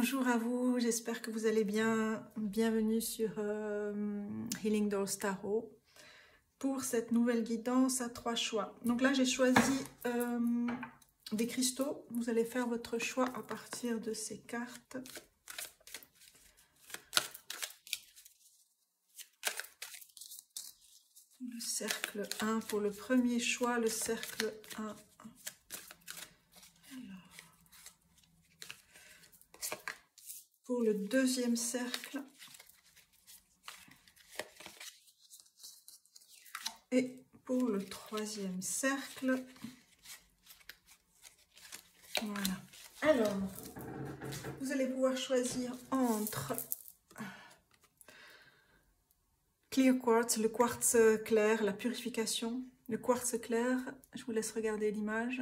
Bonjour à vous, j'espère que vous allez bien. Bienvenue sur Healing Dolls Tarot pour cette nouvelle guidance à 3 choix. Donc là, j'ai choisi des cristaux. Vous allez faire votre choix à partir de ces cartes. Le cercle 1 pour le premier choix, le cercle 1. Pour le deuxième cercle et pour le troisième cercle. Voilà. Alors, vous allez pouvoir choisir entre Clear Quartz, le quartz clair, la purification. Le quartz clair, je vous laisse regarder l'image.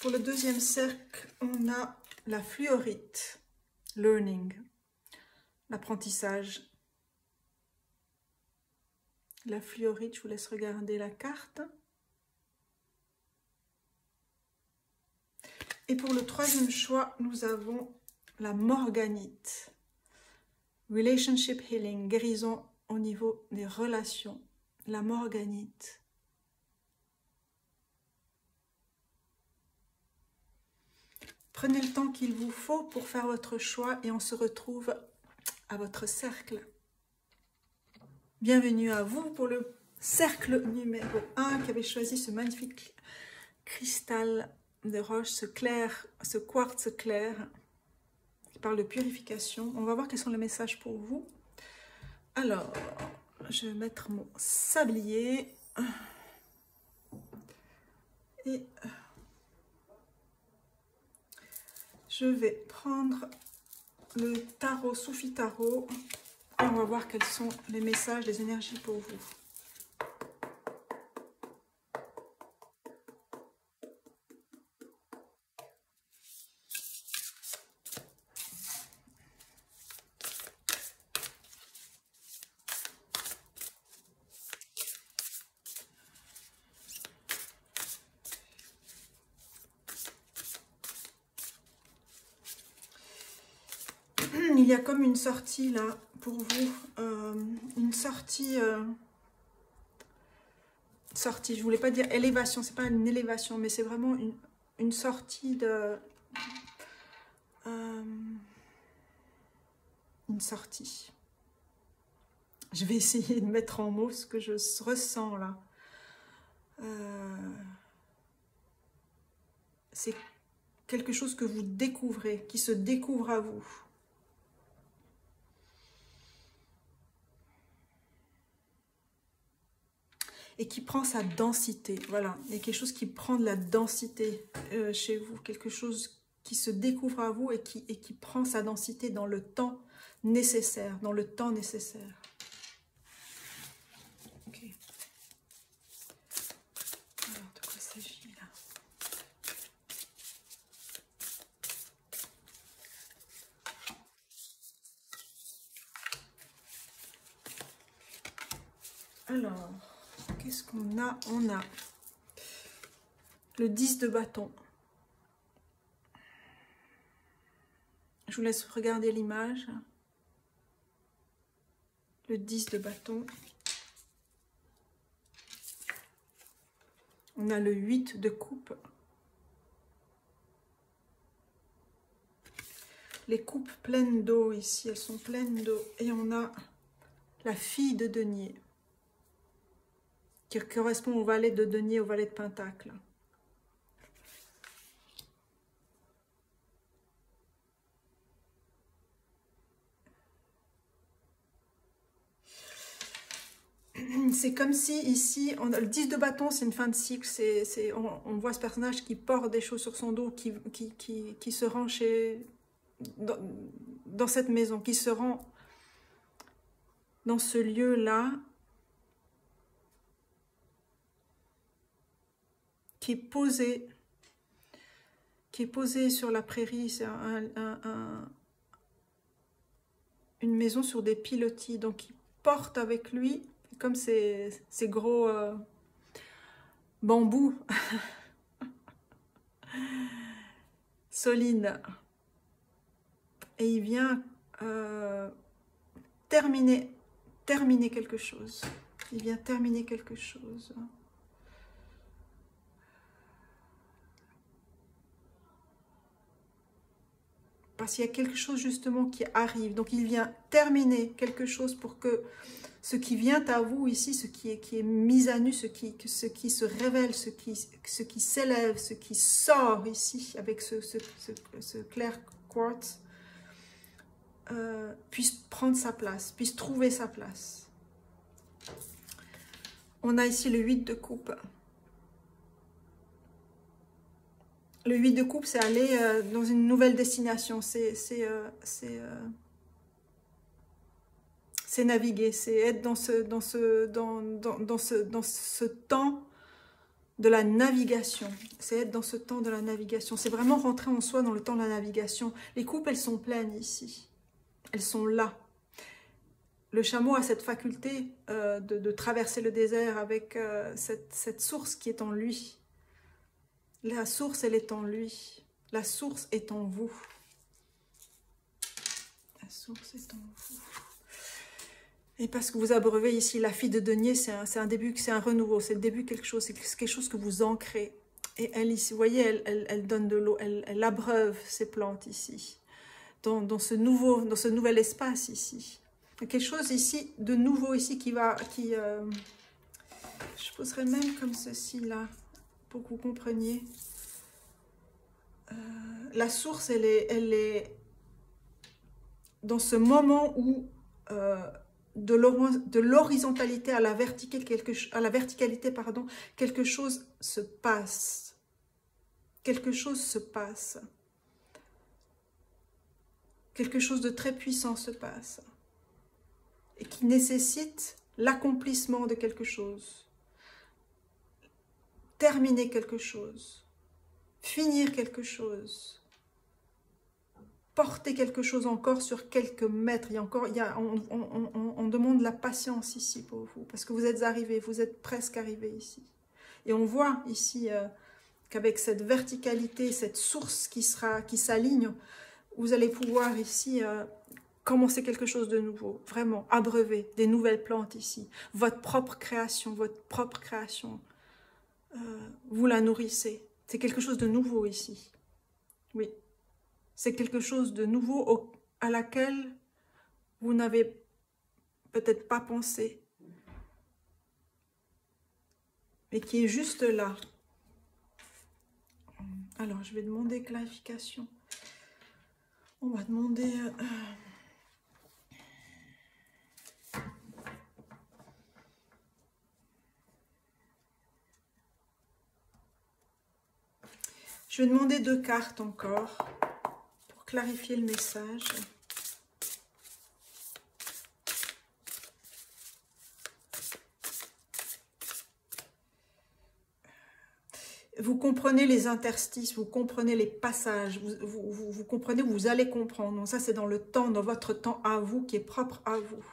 Pour le deuxième cercle, on a la fluorite, learning, l'apprentissage. La fluorite, je vous laisse regarder la carte. Et pour le troisième choix, nous avons la morganite, relationship healing, guérison au niveau des relations. La morganite. Prenez le temps qu'il vous faut pour faire votre choix et on se retrouve à votre cercle. Bienvenue à vous pour le cercle numéro 1 qui avait choisi ce magnifique cristal de roche, ce quartz clair qui parle de purification. On va voir quels sont les messages pour vous. Alors, je vais mettre mon sablier et je vais prendre le tarot Soufi Tarot et on va voir quels sont les messages, les énergies pour vous. Il y a comme une sortie là pour vous, une sortie, je voulais pas dire élévation, c'est pas une élévation, mais c'est vraiment une sortie de, une sortie. Je vais essayer de mettre en mots ce que je ressens là. C'est quelque chose que vous découvrez, qui se découvre à vous. Et qui prend sa densité, voilà. Il y a quelque chose qui prend de la densité chez vous, quelque chose qui se découvre à vous et qui prend sa densité dans le temps nécessaire, Ok. Alors, de quoi s'agit là? Alors, qu'est-ce qu'on a? On a le 10 de bâton. Je vous laisse regarder l'image. Le 10 de bâton. On a le 8 de coupe. Les coupes pleines d'eau ici, elles sont pleines d'eau. Et on a la fille de denier, qui correspond au valet de denier, au valet de pentacle. C'est comme si ici, le 10 de bâton, c'est une fin de cycle. On voit ce personnage qui porte des choses sur son dos, qui se rend dans cette maison, qui se rend dans ce lieu-là, qui est posé sur la prairie. C'est une maison sur des pilotis, donc il porte avec lui, comme ces gros bambou, solide. Et il vient terminer quelque chose. Il vient terminer quelque chose. Parce qu'il y a quelque chose justement qui arrive. Donc il vient terminer quelque chose pour que ce qui vient à vous ici, ce qui est mis à nu, ce qui se révèle, ce qui s'élève, ce qui sort ici avec ce clair quartz, puisse prendre sa place, puisse trouver sa place. On a ici le 8 de coupe. Le 8 de coupe, c'est aller dans une nouvelle destination, c'est naviguer, c'est être dans ce temps de la navigation. C'est être dans ce temps de la navigation. C'est vraiment rentrer en soi dans le temps de la navigation. Les coupes, elles sont pleines ici. Elles sont là. Le chameau a cette faculté de traverser le désert avec cette source qui est en lui. La source, elle est en lui. La source est en vous. La source est en vous. Et parce que vous abreuvez ici la fille de denier, c'est un début, c'est un renouveau, c'est le début de quelque chose, c'est quelque chose que vous ancrez. Et elle ici, vous voyez, elle donne de l'eau, elle abreuve ces plantes ici, dans ce nouvel espace ici. Il y a quelque chose ici, de nouveau ici, je poserais même comme ceci là, pour que vous compreniez. La source, elle est dans ce moment où de l'horizontalité à la verticalité, pardon, quelque chose se passe. Quelque chose se passe. Quelque chose de très puissant se passe. Et qui nécessite l'accomplissement de quelque chose. Terminer quelque chose. Finir quelque chose. Porter quelque chose encore sur quelques mètres. On demande la patience ici pour vous, parce que vous êtes arrivé, vous êtes presque arrivé ici. Et on voit ici qu'avec cette verticalité, cette source qui s'aligne, vous allez pouvoir ici commencer quelque chose de nouveau, vraiment abreuver des nouvelles plantes ici. Votre propre création, vous la nourrissez. C'est quelque chose de nouveau ici. Oui. C'est quelque chose de nouveau à laquelle vous n'avez peut-être pas pensé, mais qui est juste là. Alors, je vais demander clarification. On va demander... Je vais demander 2 cartes encore. Clarifier le message. Vous comprenez les interstices, vous comprenez les passages, vous comprenez, vous allez comprendre. Donc ça, c'est dans le temps, dans votre temps à vous, qui est propre à vous.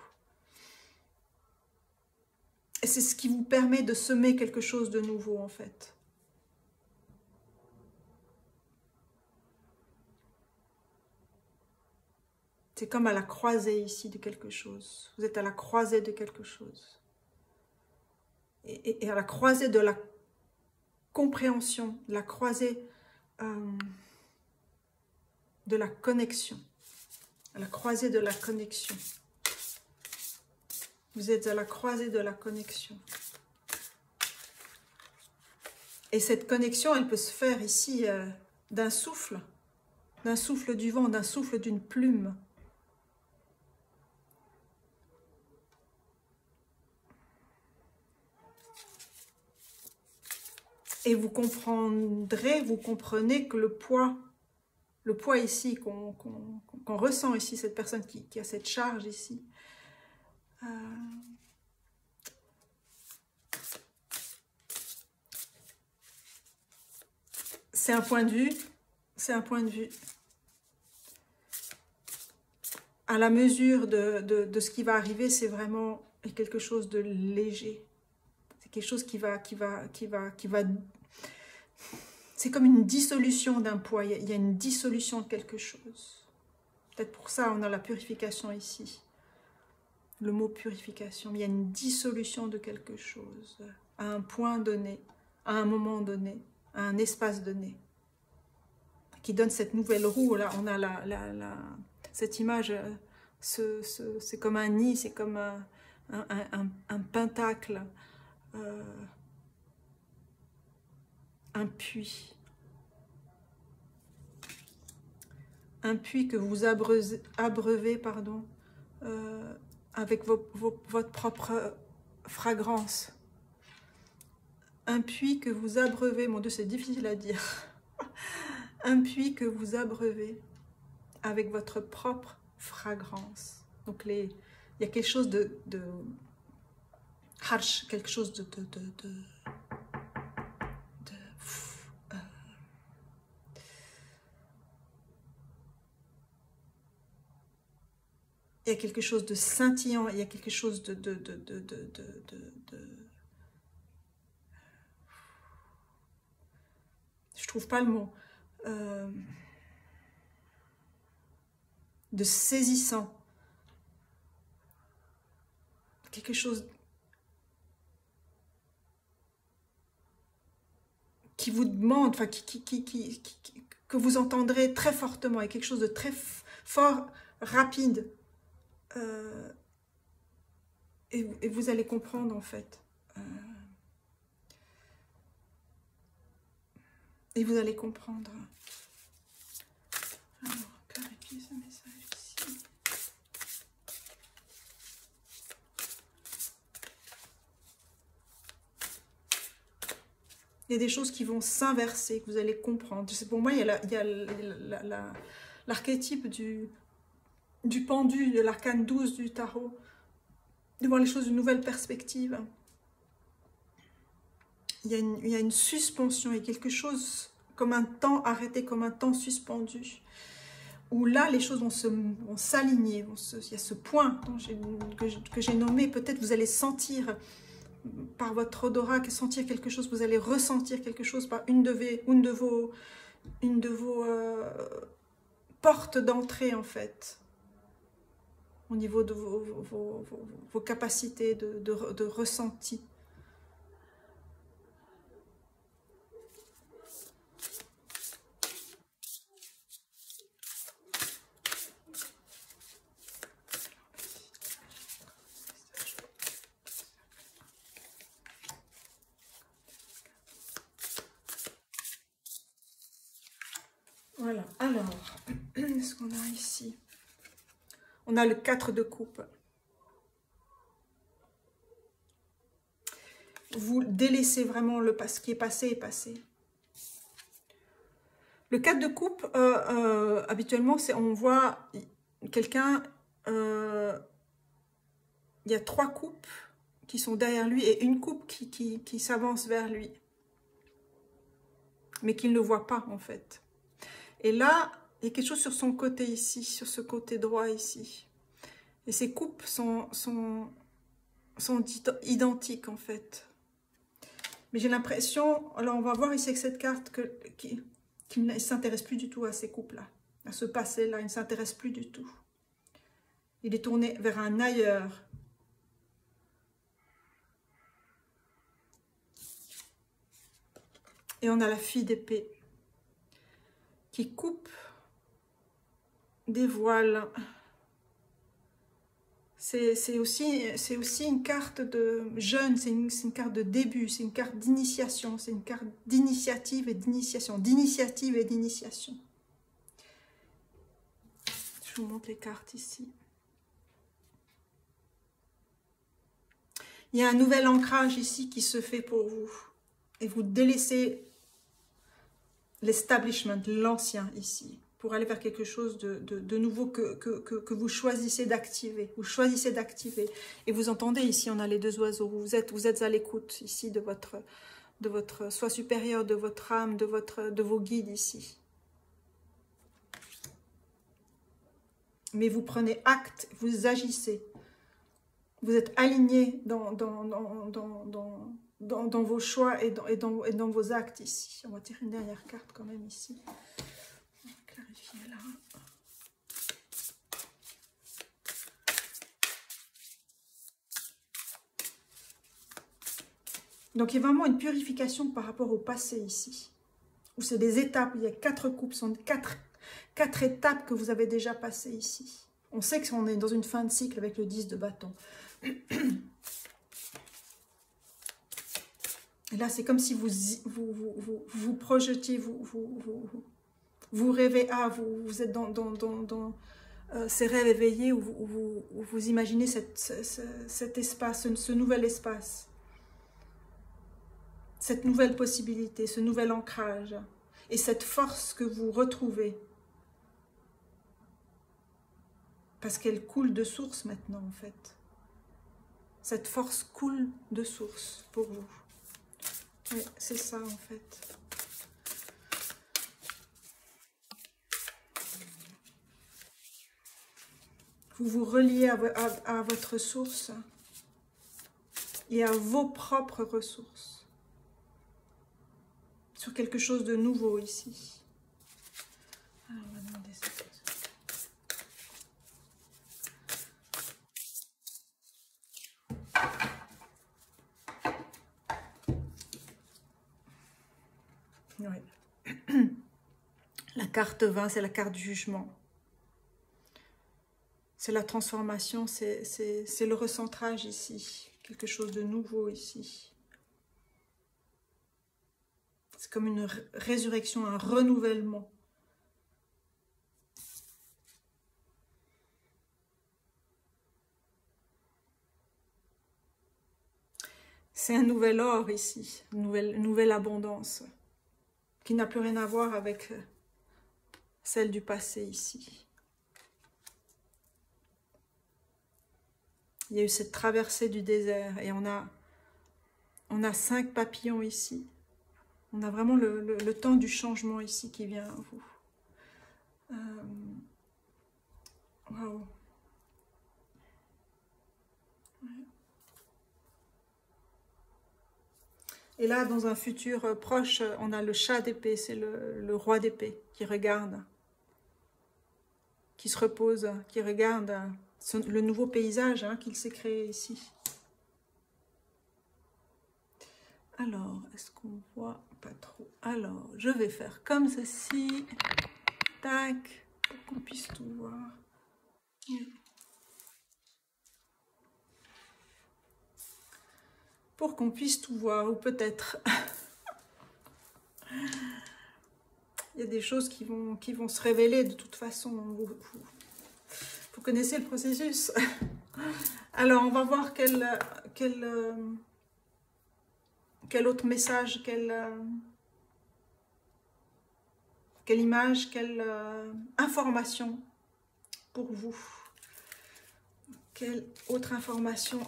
Et c'est ce qui vous permet de semer quelque chose de nouveau, en fait. C'est comme à la croisée ici de quelque chose. Vous êtes à la croisée de quelque chose. Et à la croisée de la compréhension, la croisée de la connexion. À la croisée de la connexion. Vous êtes à la croisée de la connexion. Et cette connexion, elle peut se faire ici d'un souffle du vent, d'un souffle d'une plume. Et vous comprenez que le poids ici, qu'on ressent ici, cette personne qui a cette charge ici, c'est un point de vue, à la mesure de ce qui va arriver, c'est vraiment quelque chose de léger. C'est quelque chose qui va c'est comme une dissolution d'un poids. Il y a une dissolution de quelque chose. Peut-être pour ça, on a la purification ici. Le mot purification. Il y a une dissolution de quelque chose à un point donné, à un moment donné, à un espace donné, qui donne cette nouvelle roue. Là, on a cette image, c'est comme un nid, c'est comme un pentacle, un puits. Un puits que vous abreuvez, pardon, avec votre propre fragrance. Un puits que vous abreuvez, mon Dieu, c'est difficile à dire. Un puits que vous abreuvez avec votre propre fragrance. Donc il y a quelque chose de harsh, quelque chose il y a quelque chose de scintillant, il y a quelque chose je trouve pas le mot, de saisissant, quelque chose qui vous demande, enfin que vous entendrez très fortement, et quelque chose de très fort, rapide, et vous allez comprendre en fait. Et vous allez comprendre. Alors, clarifier ce message ici. Il y a des choses qui vont s'inverser, que vous allez comprendre. Pour moi, il y a l'archétype du pendu, de l'arcane 12 du tarot, de voir les choses d'une nouvelle perspective. Il y a une suspension, il y a quelque chose comme un temps arrêté, comme un temps suspendu, où là, les choses vont s'aligner. Il y a ce point que j'ai nommé, peut-être vous allez sentir par votre odorat, sentir quelque chose, vous allez ressentir quelque chose par une de vos portes d'entrée, en fait, au niveau de vos capacités de ressenti. Voilà, alors, qu'est-ce qu'on a ici? On a le 4 de coupe. Vous délaissez vraiment ce qui est passé est passé. Le 4 de coupe, habituellement, on voit quelqu'un, il y a 3 coupes qui sont derrière lui et une coupe qui s'avance vers lui, mais qu'il ne voit pas en fait. Et là, il y a quelque chose sur son côté ici, sur ce côté droit ici. Et ces coupes sont identiques en fait. Mais j'ai l'impression, alors on va voir ici avec cette carte qu'il ne s'intéresse plus du tout à ces coupes-là, à ce passé-là, il ne s'intéresse plus du tout. Il est tourné vers un ailleurs. Et on a la fille d'épée qui coupe des voiles. C'est aussi une carte de jeune, c'est une carte de début, c'est une carte d'initiation, c'est une carte d'initiative et d'initiation, Je vous montre les cartes ici. Il y a un nouvel ancrage ici qui se fait pour vous. Et vous délaissez l'establishment, l'ancien ici, pour aller vers quelque chose de nouveau que vous choisissez d'activer. Vous choisissez d'activer. Et vous entendez ici, on a les 2 oiseaux. Vous êtes à l'écoute ici de votre soi supérieur, de votre âme, de vos guides ici. Mais vous prenez acte, vous agissez. Vous êtes aligné dans dans vos choix et dans vos actes ici. On va tirer une dernière carte quand même ici. On va clarifier là. Donc il y a vraiment une purification par rapport au passé ici. Où c'est des étapes, il y a 4 coupes, ce sont 4 étapes que vous avez déjà passées ici. On sait qu'on est dans une fin de cycle avec le 10 de bâton. Et là, c'est comme si vous projetiez, vous rêvez, vous êtes dans ces rêves éveillés où vous imaginez cet espace, ce nouvel espace, cette nouvelle possibilité, ce nouvel ancrage et cette force que vous retrouvez. Parce qu'elle coule de source maintenant, en fait. Cette force coule de source pour vous. Oui, c'est ça, en fait. Vous vous reliez à votre source et à vos propres ressources. Sur quelque chose de nouveau ici. Alors, on va demander ça. Oui. La carte 20, c'est la carte du jugement. C'est la transformation, c'est le recentrage ici. Quelque chose de nouveau ici. C'est comme une résurrection, un renouvellement. C'est un nouvel or ici, une nouvelle abondance, qui n'a plus rien à voir avec celle du passé ici. Il y a eu cette traversée du désert et on a 5 papillons ici. On a vraiment le temps du changement ici qui vient à vous. Waouh. Et là, dans un futur proche, on a le chat d'épée, c'est le roi d'épée qui regarde, qui se repose, qui regarde le nouveau paysage qu'il s'est créé ici. Alors, est-ce qu'on voit? Pas trop. Alors, je vais faire comme ceci. Tac, pour qu'on puisse tout voir. Pour qu'on puisse tout voir, ou peut-être... Il y a des choses qui vont se révéler de toute façon. Vous connaissez le processus. Alors, on va voir quel autre message, quelle image, quelle information pour vous. Quelle autre information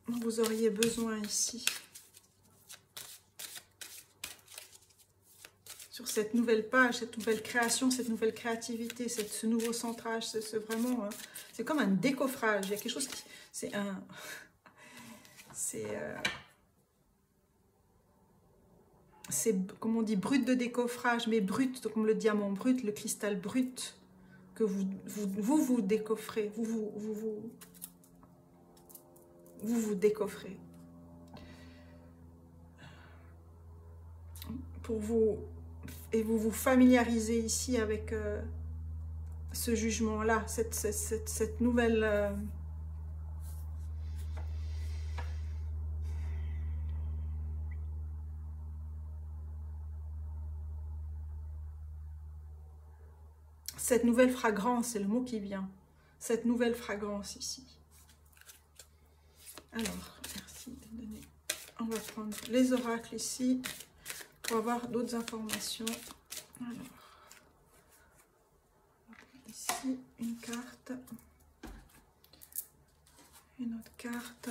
vous auriez besoin ici sur cette nouvelle page, cette nouvelle création, cette nouvelle créativité, ce nouveau centrage, c'est vraiment, c'est comme un décoffrage. Il y a quelque chose qui, c'est comme on dit, brut de décoffrage, mais brut, comme le diamant brut, le cristal brut, que vous décoffrez, vous décoffrez. Pour vous, et vous familiarisez ici avec ce jugement-là, cette nouvelle... cette nouvelle fragrance, c'est le mot qui vient. Cette nouvelle fragrance ici. Alors, merci de me donner. On va prendre les oracles ici pour avoir d'autres informations. Alors, ici, une carte. Une autre carte.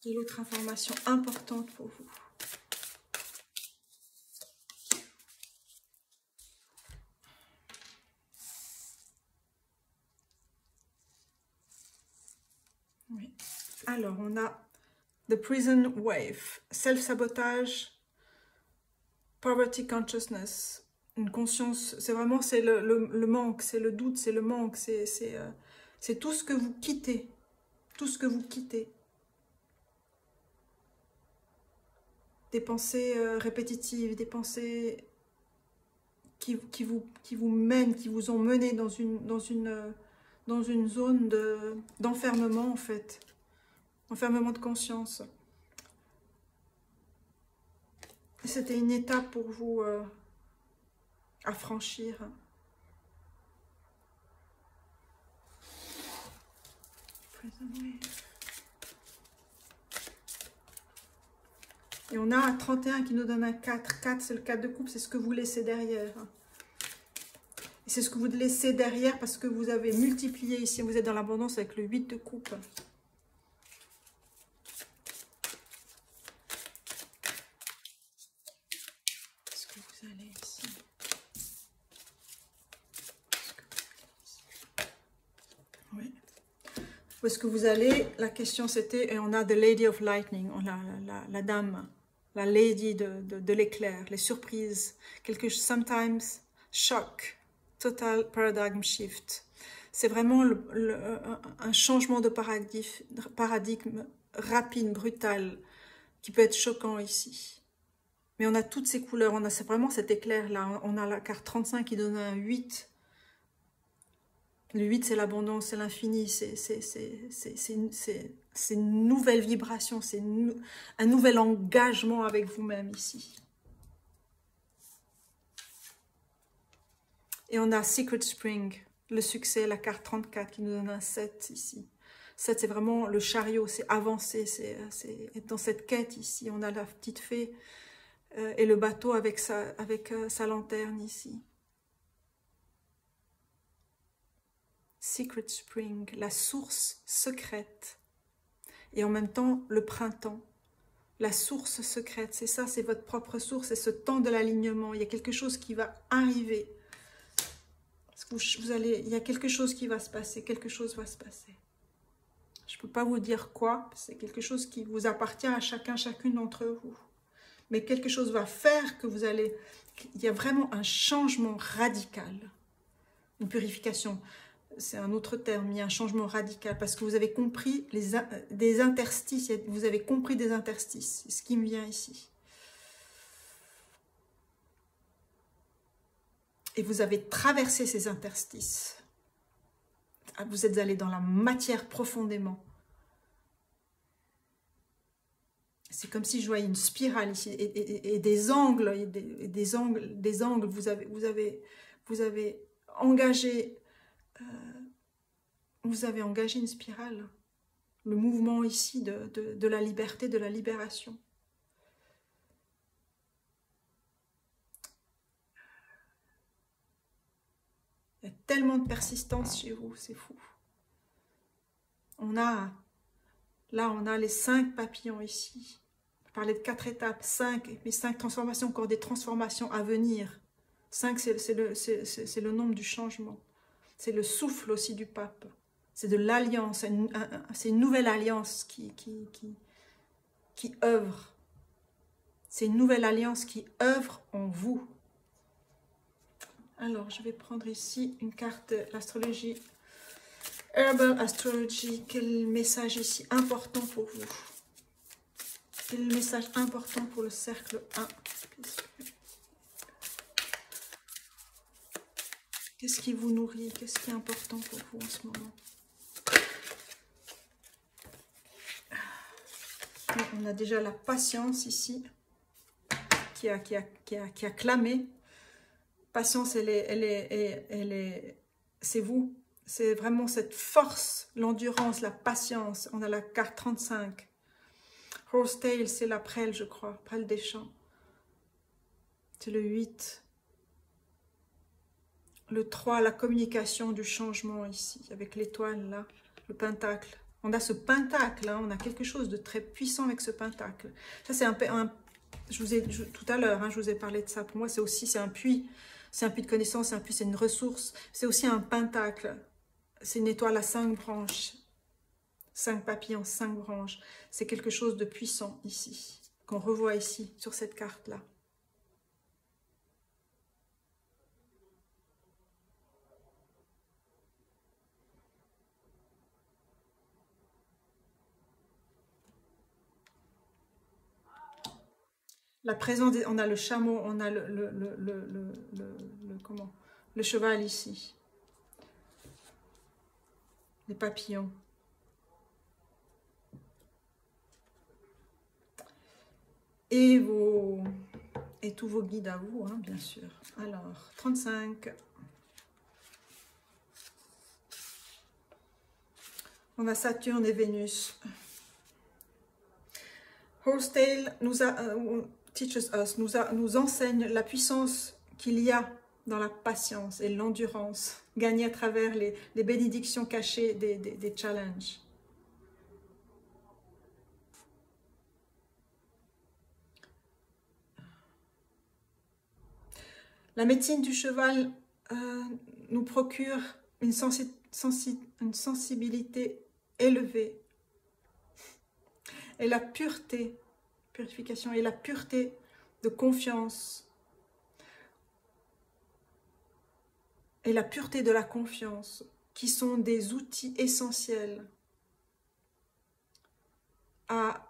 Et l'autre information importante pour vous. Alors, on a The Prison Wave, self-sabotage, poverty consciousness, une conscience, c'est vraiment le manque, c'est le doute, c'est le manque, c'est tout ce que vous quittez, tout ce que vous quittez. Des pensées répétitives, des pensées qui vous mènent, qui vous ont mené dans une zone d'enfermement, en fait. Enfermement de conscience. C'était une étape pour vous à franchir. Et on a un 31 qui nous donne un 4. 4, c'est le 4 de coupe, c'est ce que vous laissez derrière. Et c'est ce que vous laissez derrière parce que vous avez multiplié ici. Vous êtes dans l'abondance avec le 8 de coupe. Est-ce que vous allez ici? Oui. Où est-ce que vous allez? La question c'était, et on a The Lady of Lightning, on a la dame, la lady de l'éclair, les surprises, sometimes shock, total paradigm shift. C'est vraiment un changement de paradigme rapide, brutal, qui peut être choquant ici. Mais on a toutes ces couleurs, c'est vraiment cet éclair-là. On a la carte 35 qui donne un 8. Le 8, c'est l'abondance, c'est l'infini, c'est une nouvelle vibration, c'est un nouvel engagement avec vous-même ici. Et on a Secret Spring, le succès, la carte 34 qui nous donne un 7 ici. 7, c'est vraiment le chariot, c'est avancer, c'est être dans cette quête ici. On a la petite fée et le bateau avec sa lanterne ici. Secret Spring, la source secrète. Et en même temps, le printemps. La source secrète, c'est ça, c'est votre propre source, c'est ce temps de l'alignement. Il y a quelque chose qui va arriver. Il y a quelque chose qui va se passer, quelque chose va se passer. Je ne peux pas vous dire quoi, c'est quelque chose qui vous appartient à chacune d'entre vous. Mais quelque chose va faire que il y a vraiment un changement radical. Une purification, c'est un autre terme, il y a un changement radical parce que vous avez compris des interstices, vous avez compris des interstices, c'est ce qui me vient ici. Et vous avez traversé ces interstices. Vous êtes allé dans la matière profondément. C'est comme si je voyais une spirale ici et des angles, des angles. Vous avez engagé une spirale. Le mouvement ici de la liberté, de la libération. Il y a tellement de persistance chez vous, c'est fou. Là, on a les 5 papillons ici. Je parlais de 4 étapes, 5, mais 5 transformations, encore des transformations à venir. 5, c'est le nombre du changement. C'est le souffle aussi du pape. C'est de l'alliance, c'est une nouvelle alliance qui œuvre. C'est une nouvelle alliance qui œuvre en vous. Alors, je vais prendre ici une carte de l'astrologie. Herbal Astrology, quel message ici important pour vous? Quel message important pour le cercle 1? Qu'est-ce qui vous nourrit? Qu'est-ce qui est important pour vous en ce moment? On a déjà la patience ici, qui a clamé. Patience, c'est vous. C'est vraiment cette force, l'endurance, la patience. On a la carte 35. Horsetail, c'est la prêle, je crois. Prêle des champs. C'est le 8. Le 3, la communication du changement ici, avec l'étoile là, le pentacle. On a ce pentacle, hein, on a quelque chose de très puissant avec ce pentacle. Ça, c'est tout à l'heure, je vous ai parlé de ça. Pour moi, c'est un puits. C'est un puits de connaissance, c'est une ressource. C'est aussi un pentacle. C'est une étoile à 5 branches. 5 papillons, 5 branches. C'est quelque chose de puissant ici, qu'on revoit ici, sur cette carte-là. La présence, on a le chameau, on a comment, le cheval ici. Les papillons. Et tous vos guides à vous, hein, bien sûr. Alors, 35. On a Saturne et Vénus. Horsetail nous enseigne la puissance qu'il y a dans la patience et l'endurance, gagnée à travers les bénédictions cachées des challenges. La médecine du cheval nous procure une sensibilité élevée et la pureté, purification et la pureté de confiance et la pureté de la confiance qui sont des outils essentiels à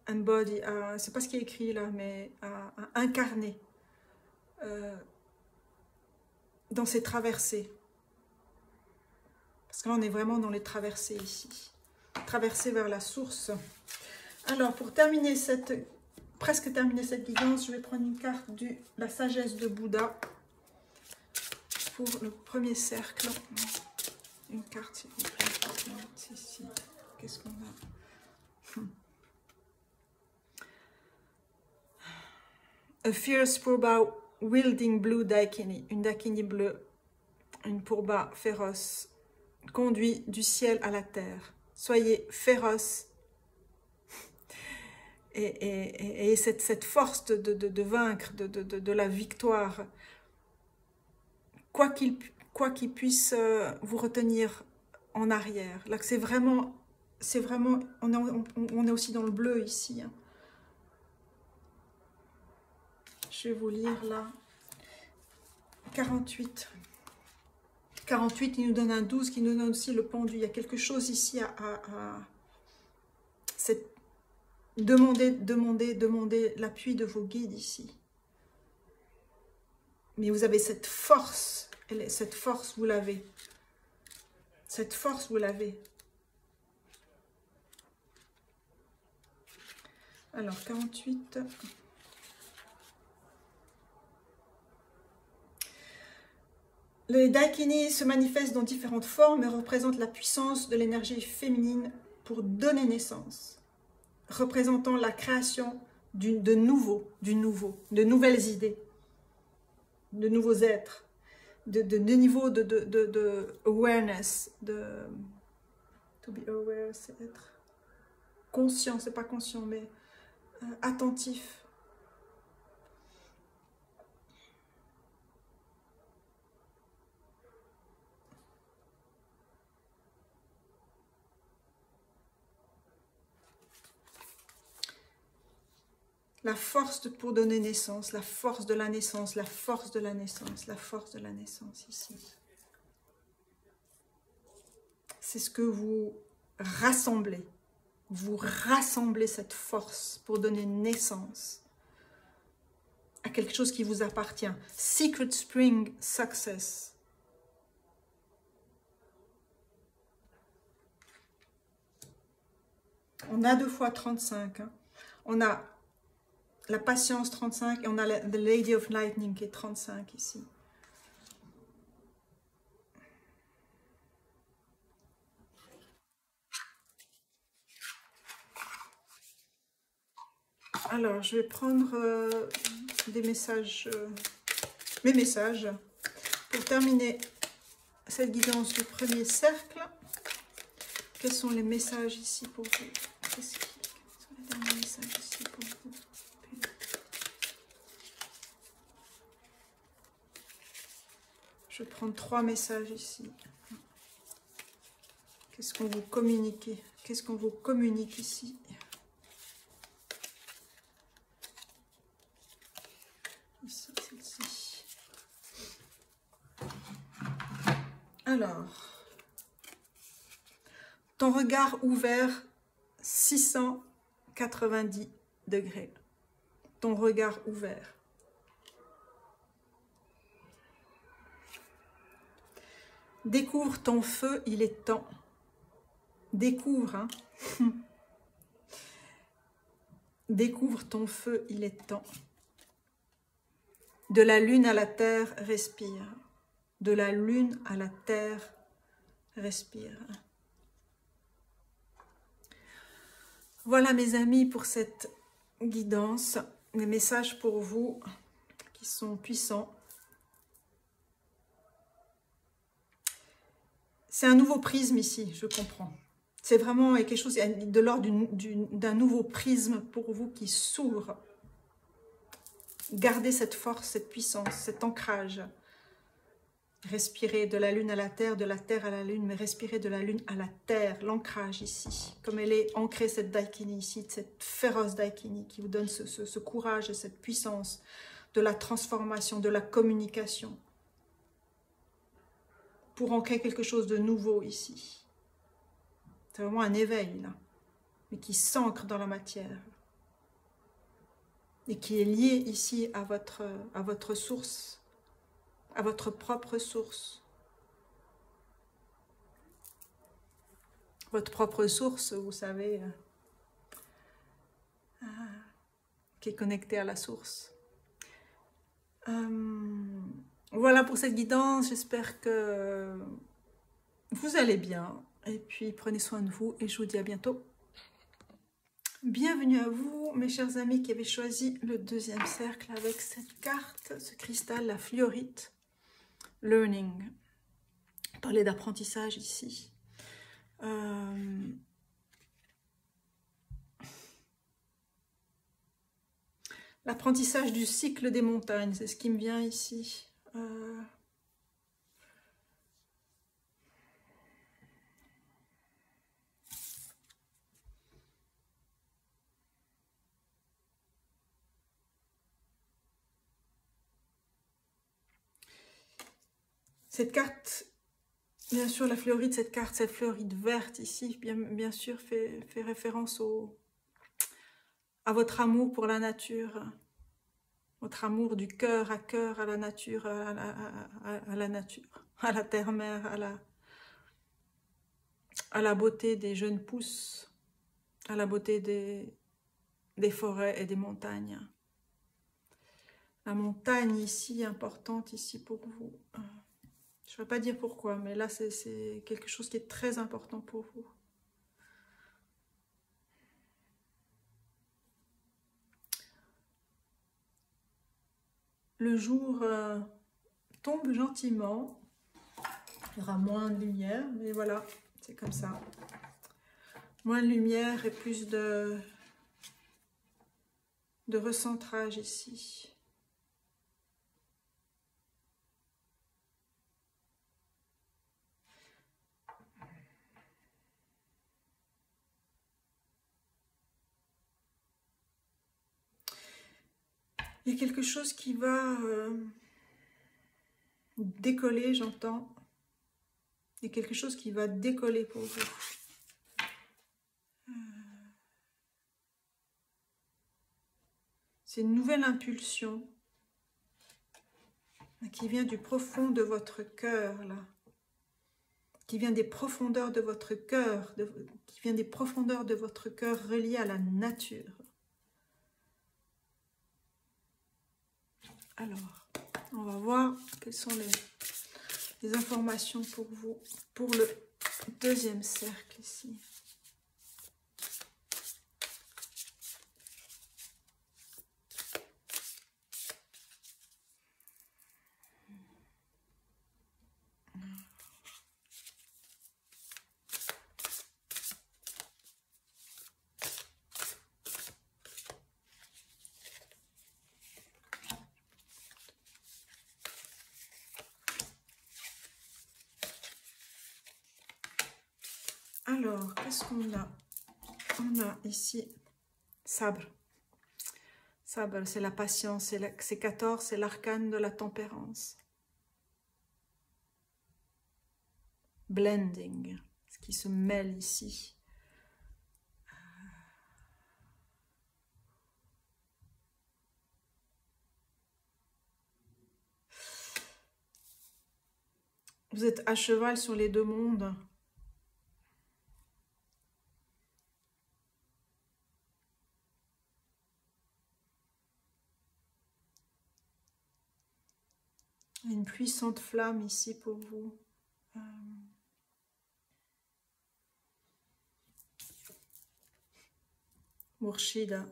embody, c'est pas ce qui est écrit là, mais à incarner dans ces traversées. Parce que là, on est vraiment dans les traversées ici. Traversées vers la source. Alors, pour terminer presque terminer cette guidance, je vais prendre une carte de la sagesse de Bouddha pour le premier cercle. Une carte, s'il vous plaît. Ici. Qu'est-ce qu'on a? A fierce purba wielding blue dakini, une dakini bleue, une purba féroce, conduit du ciel à la terre. Soyez féroce et cette force de vaincre, de la victoire, quoi qu'il puisse vous retenir en arrière. Là, c'est vraiment, on est aussi dans le bleu ici. Hein. Je vais vous lire là. 48. 48, il nous donne un 12, qui nous donne aussi le pendu. Il y a quelque chose ici demandez l'appui de vos guides ici. Mais vous avez cette force, cette force, vous l'avez. Cette force, vous l'avez. Alors, 48... Les Daikini se manifestent dans différentes formes et représentent la puissance de l'énergie féminine pour donner naissance, représentant la création de nouvelles idées, de nouveaux êtres, de niveaux de awareness, to be aware, c'est être conscient, c'est pas conscient, mais attentif. La force pour donner naissance, la force de la naissance, la force de la naissance, la force de la naissance ici. C'est ce que vous rassemblez. Vous rassemblez cette force pour donner naissance à quelque chose qui vous appartient. Secret Spring Success. On a 2 fois 35. Hein. On a la patience 35 et on a The Lady of Lightning qui est 35 ici. Alors, je vais prendre des messages, mes messages, pour terminer cette guidance du premier cercle. Quels sont les messages ici pour vous? Quels sont les derniers messages ici pour vous? Je vais prendre 3 messages ici. Qu'est-ce qu'on vous communique? Qu'est-ce qu'on vous communique ici? Ici, celle-ci. Alors, ton regard ouvert 690 degrés. Ton regard ouvert. Découvre ton feu, il est temps. Découvre, hein. Découvre ton feu, il est temps. De la lune à la terre, respire. De la lune à la terre, respire. Voilà mes amis pour cette guidance. Des messages pour vous qui sont puissants. C'est un nouveau prisme ici, je comprends. C'est vraiment quelque chose de l'ordre d'un nouveau prisme pour vous qui s'ouvre. Gardez cette force, cette puissance, cet ancrage. Respirez de la lune à la terre à la lune, mais respirez de la lune à la terre, l'ancrage ici. Comme elle est ancrée, cette Daikini ici, cette féroce Daikini qui vous donne ce courage et cette puissance de la transformation, de la communication. Pour ancrer quelque chose de nouveau ici. C'est vraiment un éveil là, mais qui s'ancre dans la matière. Et qui est lié ici à votre source, à votre propre source. Votre propre source, vous savez, qui est connectée à la source. Voilà pour cette guidance, j'espère que vous allez bien. Et puis prenez soin de vous et je vous dis à bientôt. Bienvenue à vous, mes chers amis qui avez choisi le deuxième cercle avec cette carte, ce cristal, la fluorite. Learning. Parler d'apprentissage ici. L'apprentissage du cycle des montagnes, c'est ce qui me vient ici. Cette carte, bien sûr, la fluorite, cette fluorite verte ici, bien sûr, fait référence à votre amour pour la nature, votre amour du cœur à la nature, à la nature, à la terre-mère, à la beauté des jeunes pousses, à la beauté des forêts et des montagnes. La montagne ici, importante ici pour vous. Je ne vais pas dire pourquoi, mais là, c'est quelque chose qui est très important pour vous. Le jour tombe gentiment. Il y aura moins de lumière, mais voilà, c'est comme ça. Moins de lumière et plus de recentrage ici. Il y a quelque chose qui va décoller, j'entends. Il y a quelque chose qui va décoller pour vous. C'est une nouvelle impulsion qui vient du profond de votre cœur, là. Qui vient des profondeurs de votre cœur, qui vient des profondeurs de votre cœur relié à la nature. Alors, on va voir quelles sont les informations pour vous, pour le deuxième cercle ici. Alors, qu'est-ce qu'on a? On a ici Sabre. Sabre, c'est la patience. C'est 14, c'est l'arcane de la tempérance. Blending, ce qui se mêle ici. Vous êtes à cheval sur les deux mondes. Une puissante flamme ici pour vous. Mourchida,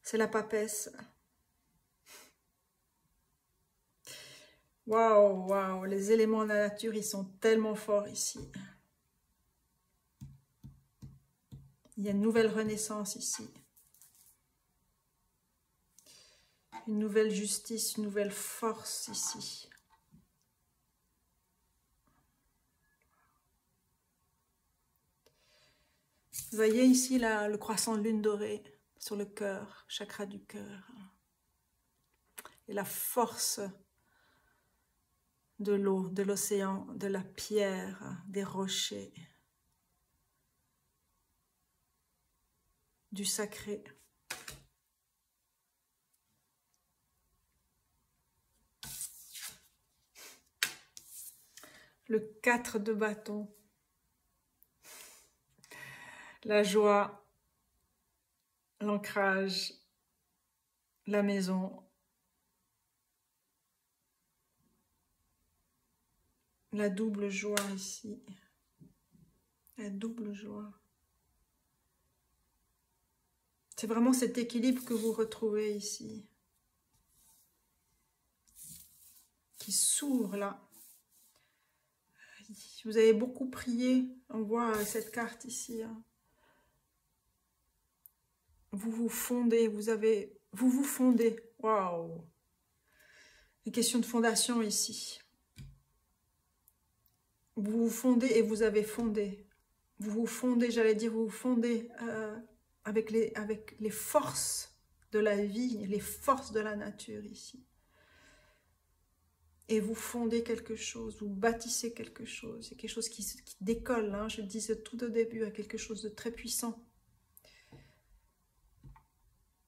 c'est la papesse. Waouh, waouh, les éléments de la nature, ils sont tellement forts ici. Il y a une nouvelle renaissance ici. Une nouvelle justice, une nouvelle force ici. Vous voyez ici là, le croissant de lune dorée sur le cœur, chakra du cœur. Et la force de l'eau, de l'océan, de la pierre, des rochers, du sacré. Le 4 de bâton. La joie, l'ancrage, la maison, la double joie ici, la double joie. C'est vraiment cet équilibre que vous retrouvez ici, qui s'ouvre là. Vous avez beaucoup prié, on voit cette carte ici. Vous vous fondez, vous vous fondez. Waouh! Une question de fondation ici. Vous vous fondez et vous avez fondé. Vous vous fondez, j'allais dire, vous vous fondez avec les forces de la vie, les forces de la nature ici. Et vous fondez quelque chose, vous bâtissez quelque chose. C'est quelque chose qui décolle, hein, je le disais tout au début, à quelque chose de très puissant.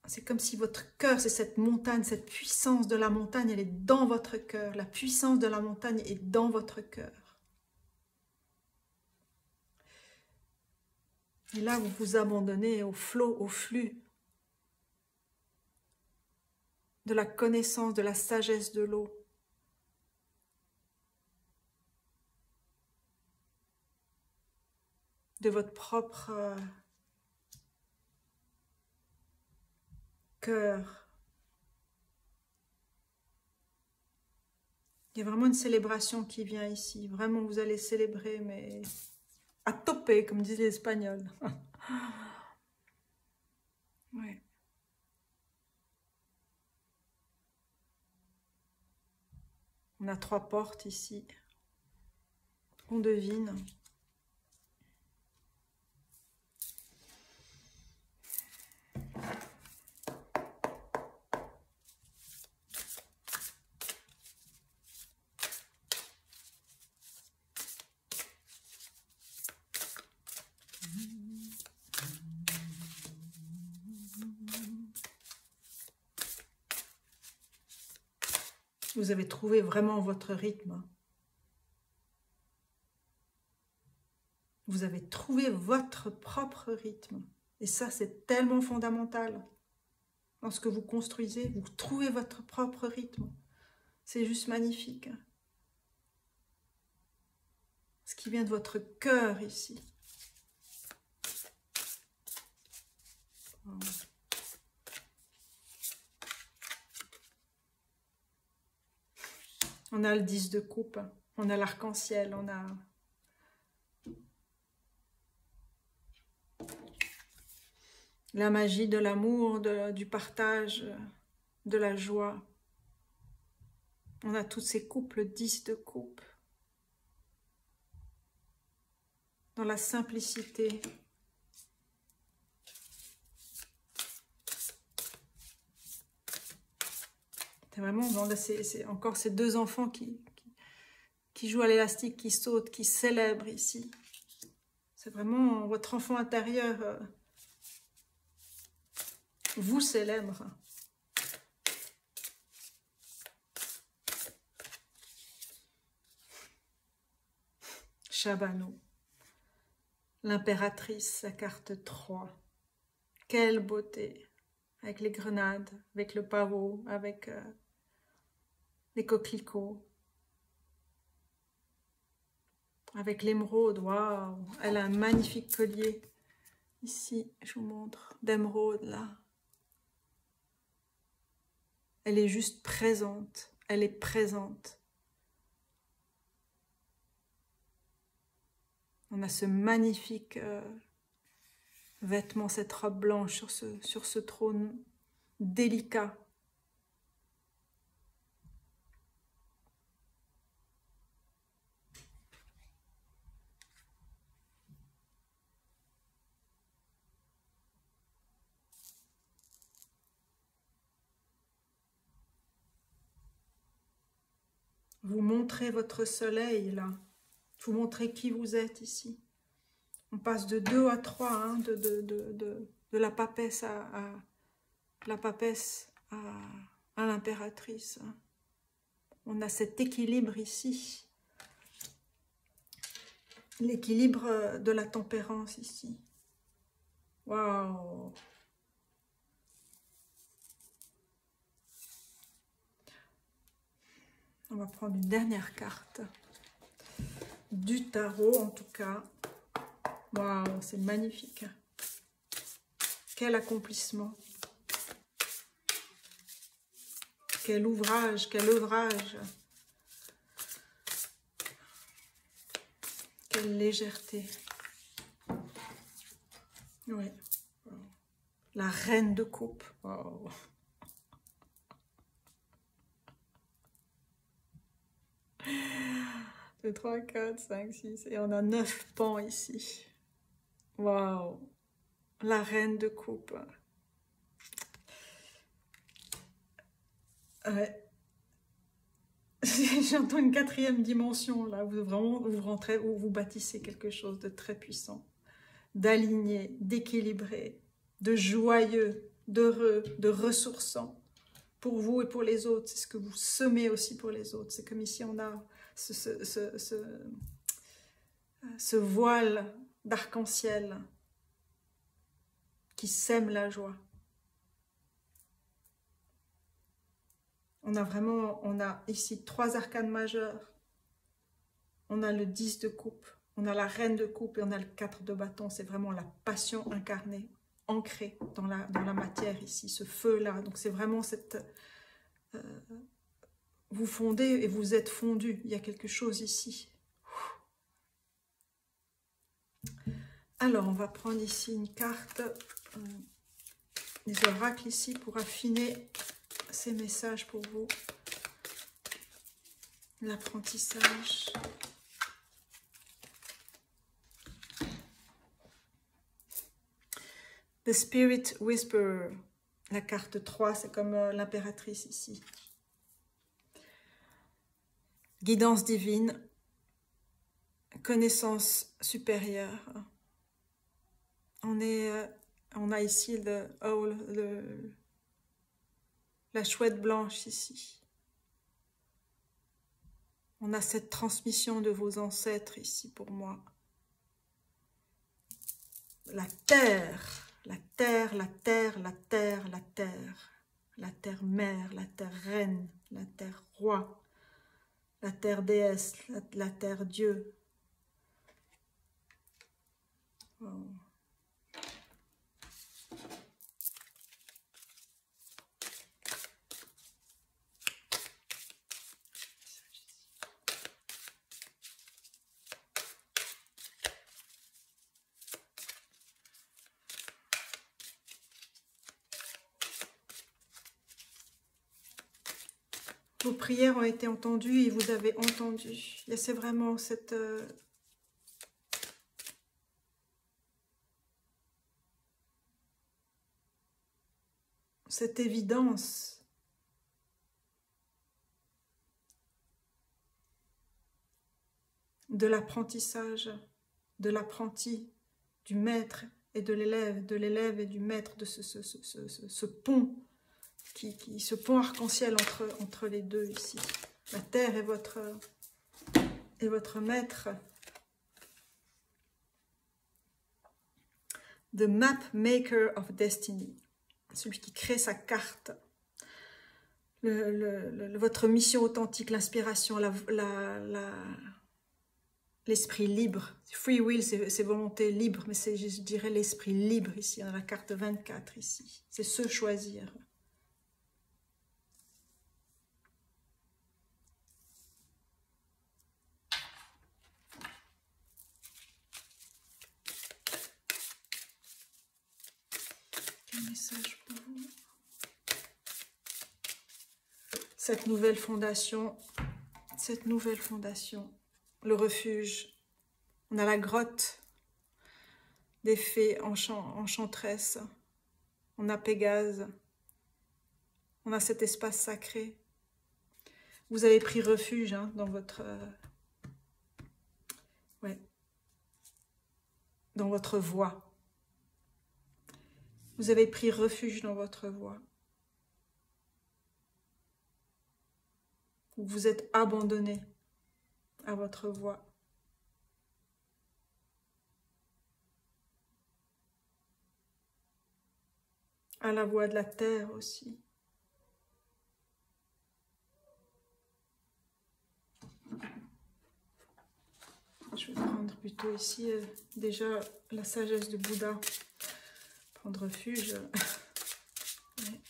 C'est comme si votre cœur, c'est cette montagne, cette puissance de la montagne, elle est dans votre cœur. La puissance de la montagne est dans votre cœur. Et là, vous vous abandonnez au flot, au flux de la connaissance, de la sagesse de l'eau. De votre propre cœur. Il y a vraiment une célébration qui vient ici. Vraiment, vous allez célébrer, mais à toper, comme disent les Espagnols. Ouais. On a 3 portes ici. On devine. Vous avez trouvé vraiment votre rythme. Vous avez trouvé votre propre rythme. Et ça, c'est tellement fondamental. Dans ce que vous construisez, vous trouvez votre propre rythme. C'est juste magnifique. Ce qui vient de votre cœur ici. On a le 10 de coupe, on a l'arc-en-ciel, on a la magie de l'amour, du partage, de la joie. On a toutes ces coupes, le 10 de coupe. dans la simplicité. C'est vraiment, c'est encore ces deux enfants qui jouent à l'élastique, qui sautent, qui célèbrent ici. C'est vraiment votre enfant intérieur vous célèbre. Shabano, l'impératrice, la carte 3. Quelle beauté! Avec les grenades, avec le pavot, avec les coquelicots, avec l'émeraude. Waouh! Elle a un magnifique collier. Ici, je vous montre, d'émeraude là. Elle est juste présente. Elle est présente. On a ce magnifique vêtement, cette robe blanche sur ce trône délicat. Vous montrez votre soleil là. Vous montrez qui vous êtes ici. On passe de 2 à 3, hein, de la papesse à la papesse à l'impératrice. On a cet équilibre ici. L'équilibre de la tempérance ici. Waouh! On va prendre une dernière carte. Du tarot en tout cas. Waouh, c'est magnifique. Quel accomplissement. Quel ouvrage, quel œuvrage. Quelle légèreté. Oui. Wow. La reine de coupe. Wow. C'est 3, 4, 5, 6. Et on a 9 pans ici. Waouh. La reine de coupe. Ouais. J'entends une 4e dimension là. Vous rentrez, vous bâtissez quelque chose de très puissant, d'aligné, d'équilibré, de joyeux, d'heureux, de ressourçant pour vous et pour les autres. C'est ce que vous semez aussi pour les autres. C'est comme ici on a ce voile d'arc-en-ciel qui sème la joie. On a ici 3 arcanes majeures. On a le 10 de coupe, on a la reine de coupe et on a le 4 de bâton. C'est vraiment la passion incarnée, ancrée dans la matière ici, ce feu-là. Donc c'est vraiment cette... vous fondez et vous êtes fondu. Il y a quelque chose ici. Alors, on va prendre ici une carte, des oracles ici pour affiner ces messages pour vous. L'apprentissage. The Spirit Whisperer. La carte 3, c'est comme l'impératrice ici. Guidance divine. Connaissance supérieure. On a ici la chouette blanche ici. On a cette transmission de vos ancêtres ici pour moi. La terre, la terre, la terre, la terre, la terre. La terre mère, la terre reine, la terre roi, la terre déesse, la terre Dieu. Oh. Vos prières ont été entendues et vous avez entendu. C'est vraiment cette... cette évidence de l'apprentissage, de l'apprenti, du maître et de l'élève et du maître, de ce pont, ce pont arc-en-ciel entre les deux ici. La terre est votre maître. The map maker of destiny, celui qui crée sa carte. Votre mission authentique, l'inspiration, l'esprit libre. Free will, c'est volonté libre, mais c'est, je dirais, l'esprit libre ici, dans la carte 24 ici. C'est se choisir. Quel message pour vous? Cette nouvelle fondation, le refuge. On a la grotte des fées enchanteresses. On a Pégase. On a cet espace sacré. Vous avez pris refuge dans votre... dans votre voie. Vous avez pris refuge dans votre voie. Vous vous êtes abandonné à votre voie. À la voie de la terre aussi. Je vais prendre plutôt ici déjà la sagesse de Bouddha. Prendre refuge. Ouais.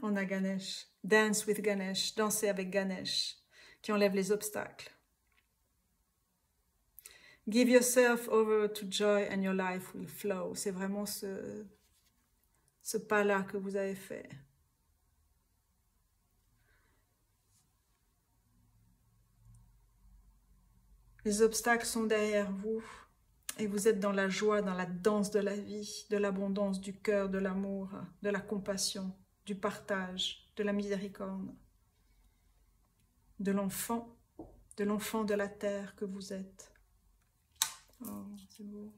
On a Ganesh. Dance with Ganesh. Danser avec Ganesh. Qui enlève les obstacles. Give yourself over to joy and your life will flow. C'est vraiment ce pas-là que vous avez fait. Les obstacles sont derrière vous et vous êtes dans la joie, dans la danse de la vie, de l'abondance, du cœur, de l'amour, de la compassion, du partage, de la miséricorde, de l'enfant de la terre que vous êtes. Oh, c'est beau.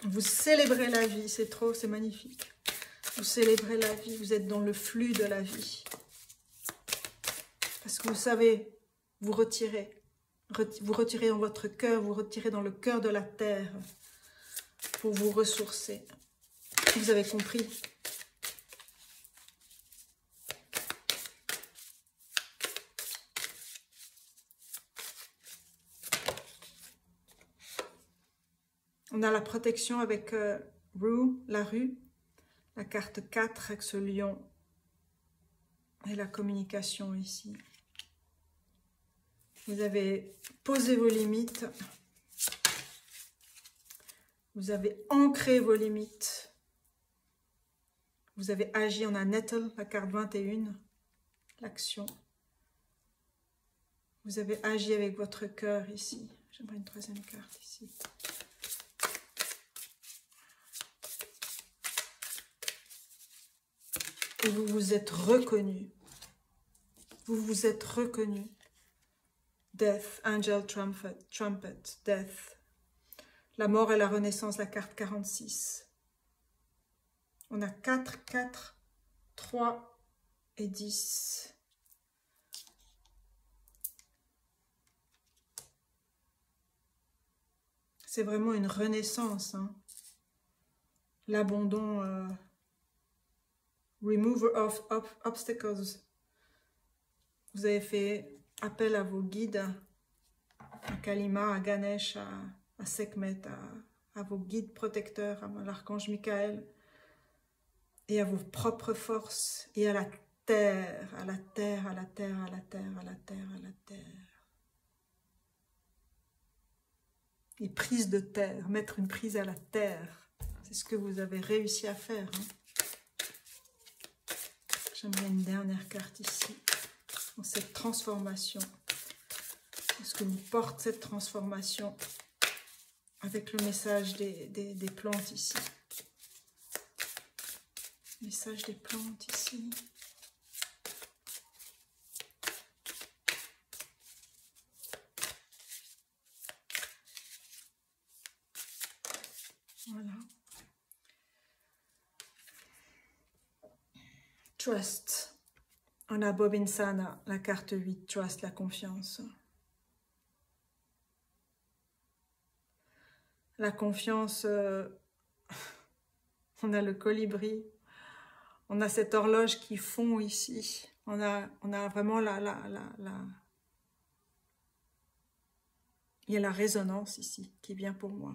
Vous célébrez la vie, c'est trop, c'est magnifique. Vous célébrez la vie, vous êtes dans le flux de la vie. Parce que vous savez, vous retirez dans votre cœur, vous retirez dans le cœur de la terre pour vous ressourcer. Vous avez compris. On a la protection avec la rue, la carte 4 avec ce lion et la communication ici. Vous avez posé vos limites, vous avez ancré vos limites, vous avez agi, on a Nettle, la carte 21, l'action. Vous avez agi avec votre cœur ici. J'aimerais une troisième carte ici. Et vous vous êtes reconnu. Vous vous êtes reconnu. Death, Angel Trumpet, Death. La mort et la renaissance, la carte 46. On a 4, 4, 3 et 10. C'est vraiment une renaissance. Hein. L'abandon... Remover of obstacles. Vous avez fait appel à vos guides, à Kalima, à Ganesh, à Sekhmet, à vos guides protecteurs, à l'archange Michael, et à vos propres forces, et à la terre, à la terre, à la terre, à la terre, à la terre, à la terre. Et prise de terre, mettre une prise à la terre, c'est ce que vous avez réussi à faire. Hein. J'aimerais une dernière carte ici, dans cette transformation. Est-ce que vous portez cette transformation avec le message des plantes ici? Message des plantes ici. Voilà. Trust. On a Bob Insana, la carte 8, Trust, la confiance. La confiance, on a le colibri, on a cette horloge qui fond ici. On a vraiment il y a la résonance ici qui vient pour moi.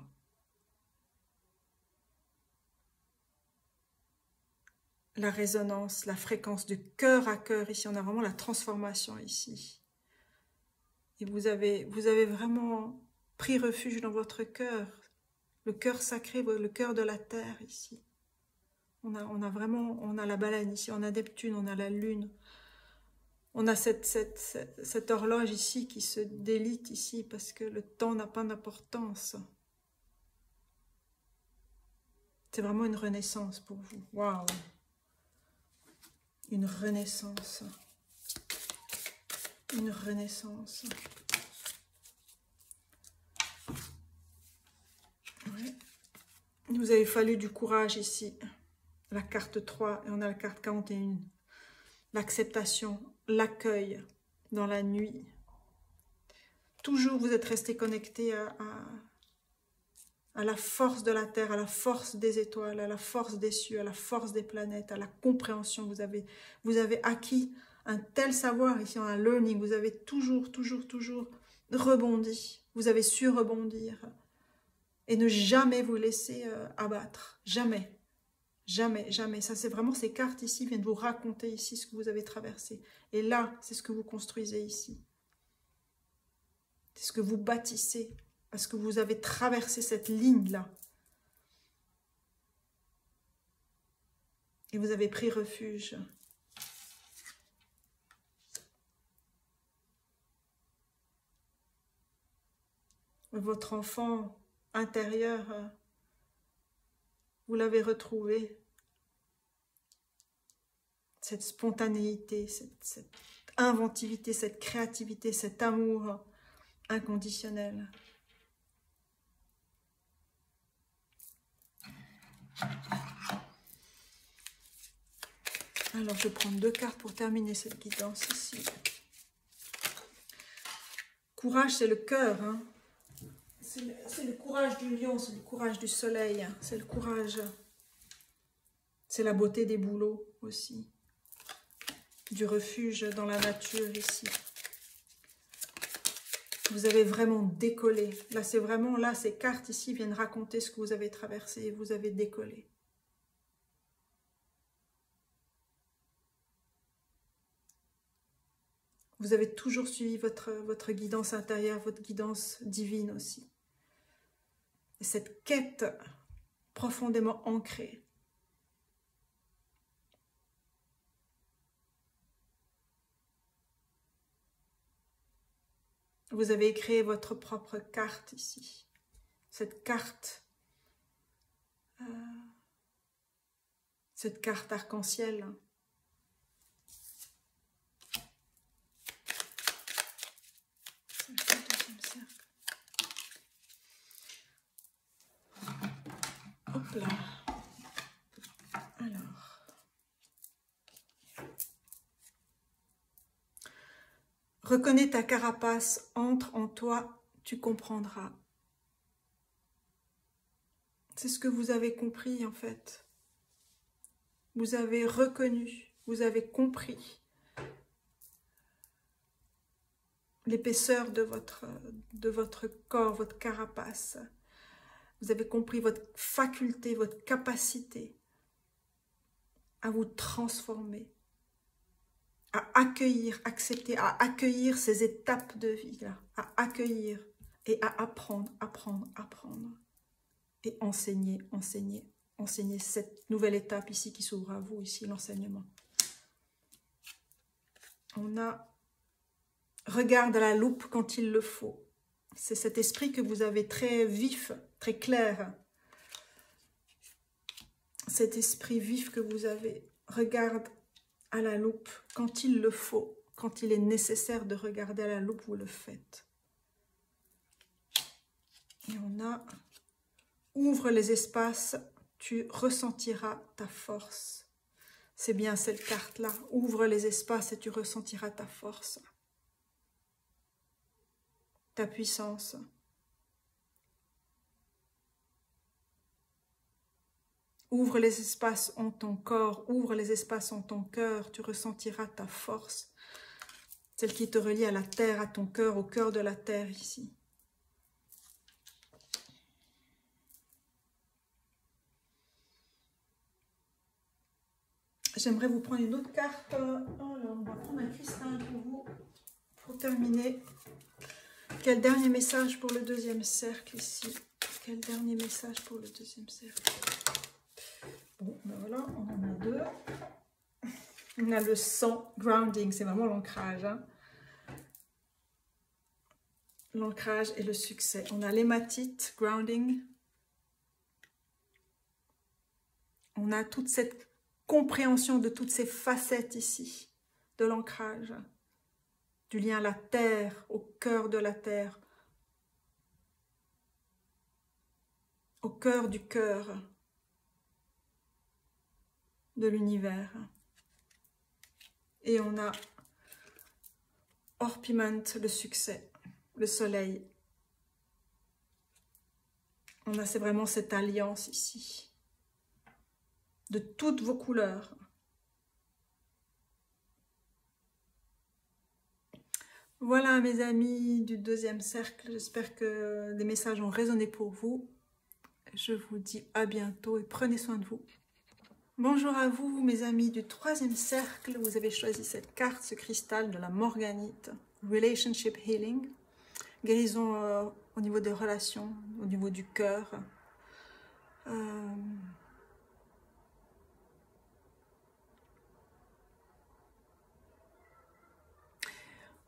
La résonance, la fréquence du cœur à cœur ici. On a vraiment la transformation ici. Et vous avez vraiment pris refuge dans votre cœur. Le cœur sacré, le cœur de la terre ici. On a vraiment, on a la baleine ici, on a Neptune, on a la lune. On a cette horloge ici qui se délite ici parce que le temps n'a pas d'importance. C'est vraiment une renaissance pour vous. Waouh! Une renaissance. Une renaissance. Ouais. Il vous avez fallu du courage ici. La carte 3 et on a la carte 41. L'acceptation, l'accueil dans la nuit. Toujours vous êtes resté connecté à la force de la terre, à la force des étoiles, à la force des cieux, à la force des planètes, à la compréhension. Vous avez acquis un tel savoir ici, on a learning. Vous avez toujours rebondi. Vous avez su rebondir et ne jamais vous laisser abattre. Jamais. Jamais, jamais. Ça, c'est vraiment ces cartes ici viennent vous raconter ici ce que vous avez traversé. Et là, c'est ce que vous construisez ici. C'est ce que vous bâtissez. Parce que vous avez traversé cette ligne-là. Et vous avez pris refuge. Votre enfant intérieur, vous l'avez retrouvé. Cette spontanéité, cette inventivité, cette créativité, cet amour inconditionnel. Alors, je vais prendre 2 cartes pour terminer cette guidance ici. Courage, c'est le cœur. Hein. C'est le courage du lion, c'est le courage du soleil. C'est le courage. C'est la beauté des bouleaux aussi. Du refuge dans la nature ici. Vous avez vraiment décollé. Là, c'est vraiment, là, ces cartes ici viennent raconter ce que vous avez traversé et vous avez décollé. Vous avez toujours suivi votre guidance intérieure, votre guidance divine aussi. Et cette quête profondément ancrée. Vous avez créé votre propre carte ici. Cette carte arc-en-ciel. Hop là. Alors. Reconnais ta carapace, entre en toi, tu comprendras. C'est ce que vous avez compris en fait. Vous avez reconnu, vous avez compris l'épaisseur de votre corps, votre carapace. Vous avez compris votre faculté, votre capacité à vous transformer, à accueillir, accepter, à accueillir ces étapes de vie-là, à accueillir et à apprendre, apprendre, apprendre. Et enseigner, enseigner, enseigner cette nouvelle étape ici qui s'ouvre à vous, ici, l'enseignement. On a regarde à la loupe quand il le faut. C'est cet esprit que vous avez très vif, très clair. Cet esprit vif que vous avez. Regarde à la loupe quand il le faut. Quand il est nécessaire de regarder à la loupe, vous le faites. Et on a ouvre les espaces, tu ressentiras ta force. C'est bien cette carte-là. Ouvre les espaces et tu ressentiras ta force. Ta puissance. Ouvre les espaces en ton corps, ouvre les espaces en ton cœur, tu ressentiras ta force. Celle qui te relie à la terre, à ton cœur, au cœur de la terre ici. J'aimerais vous prendre une autre carte. Alors, on va prendre un cristal pour vous, pour terminer. Quel dernier message pour le deuxième cercle ici? Quel dernier message pour le deuxième cercle? Bon, ben voilà, on en a deux. On a le sang, grounding, c'est vraiment l'ancrage. Hein. L'ancrage et le succès. On a l'hématite, grounding. On a toute cette compréhension de toutes ces facettes ici, de l'ancrage, du lien à la terre, au cœur de la terre, au cœur du cœur de l'univers. Et on a Orpiment, le succès, le soleil. On a, c'est vraiment cette alliance ici, de toutes vos couleurs. Voilà mes amis du deuxième cercle, j'espère que les messages ont résonné pour vous. Je vous dis à bientôt et prenez soin de vous. Bonjour à vous mes amis du troisième cercle, vous avez choisi cette carte, ce cristal de la morganite, Relationship Healing, guérison au niveau des relations, au niveau du cœur.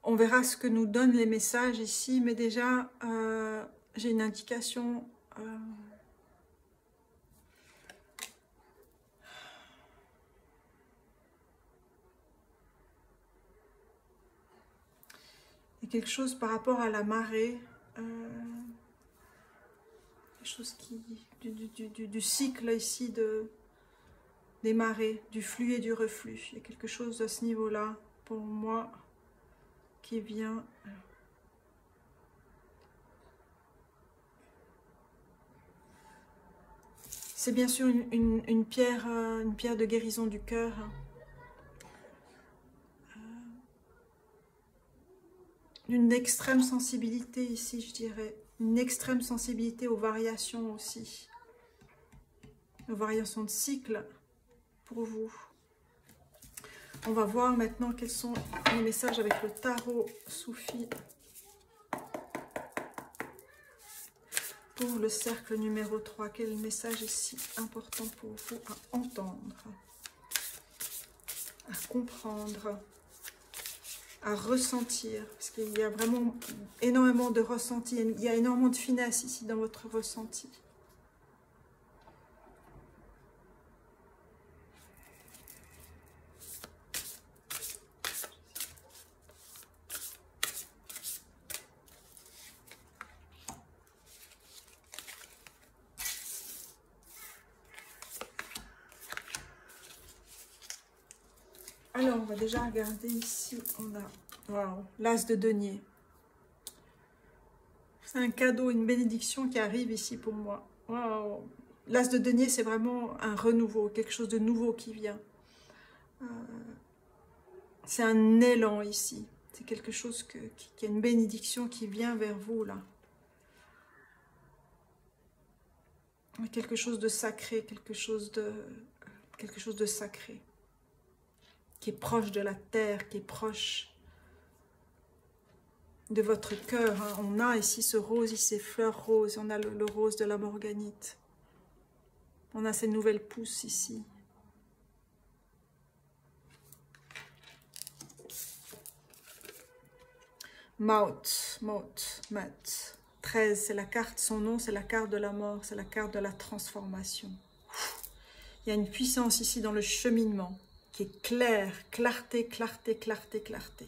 On verra ce que nous donnent les messages ici, mais déjà j'ai une indication. Il y a quelque chose par rapport à la marée, quelque chose qui, du cycle ici des marées, du flux et du reflux. Il y a quelque chose à ce niveau-là pour moi qui vient. C'est bien sûr une pierre de guérison du cœur. Une extrême sensibilité ici, je dirais. Une extrême sensibilité aux variations aussi. Aux variations de cycle pour vous. On va voir maintenant quels sont les messages avec le tarot Soufi. Pour le cercle numéro 3, quel message est si important pour vous à entendre, à comprendre, à ressentir, parce qu'il y a vraiment énormément de ressenti, il y a énormément de finesse ici dans votre ressenti. Alors, on va déjà regarder ici, on a l'as de denier. C'est un cadeau, une bénédiction qui arrive ici pour moi. Wow. L'as de denier, c'est vraiment un renouveau, quelque chose de nouveau qui vient. C'est un élan ici. C'est quelque chose qui a une bénédiction qui vient vers vous là. Quelque chose de sacré, quelque chose de sacré. Qui est proche de la terre, qui est proche de votre cœur. Hein. On a ici ce rose, ici ces fleurs roses, on a le rose de la morganite. On a ces nouvelles pousses ici. Maut, Maut, Maut. 13, c'est la carte, son nom, c'est la carte de la mort, c'est la carte de la transformation. Il y a une puissance ici dans le cheminement qui est claire, clarté, clarté, clarté, clarté.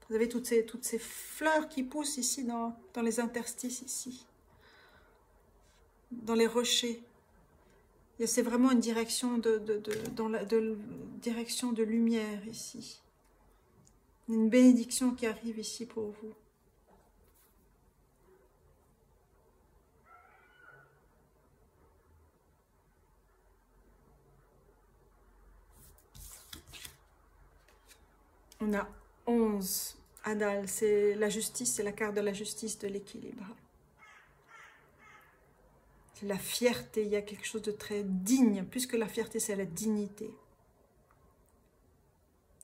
Vous avez toutes ces fleurs qui poussent ici dans les interstices ici, dans les rochers. C'est vraiment une direction direction de lumière ici. Une bénédiction qui arrive ici pour vous. On a 11. Adal, c'est la justice, c'est la carte de la justice, de l'équilibre. C'est la fierté, il y a quelque chose de très digne. Plus que la fierté, c'est la dignité.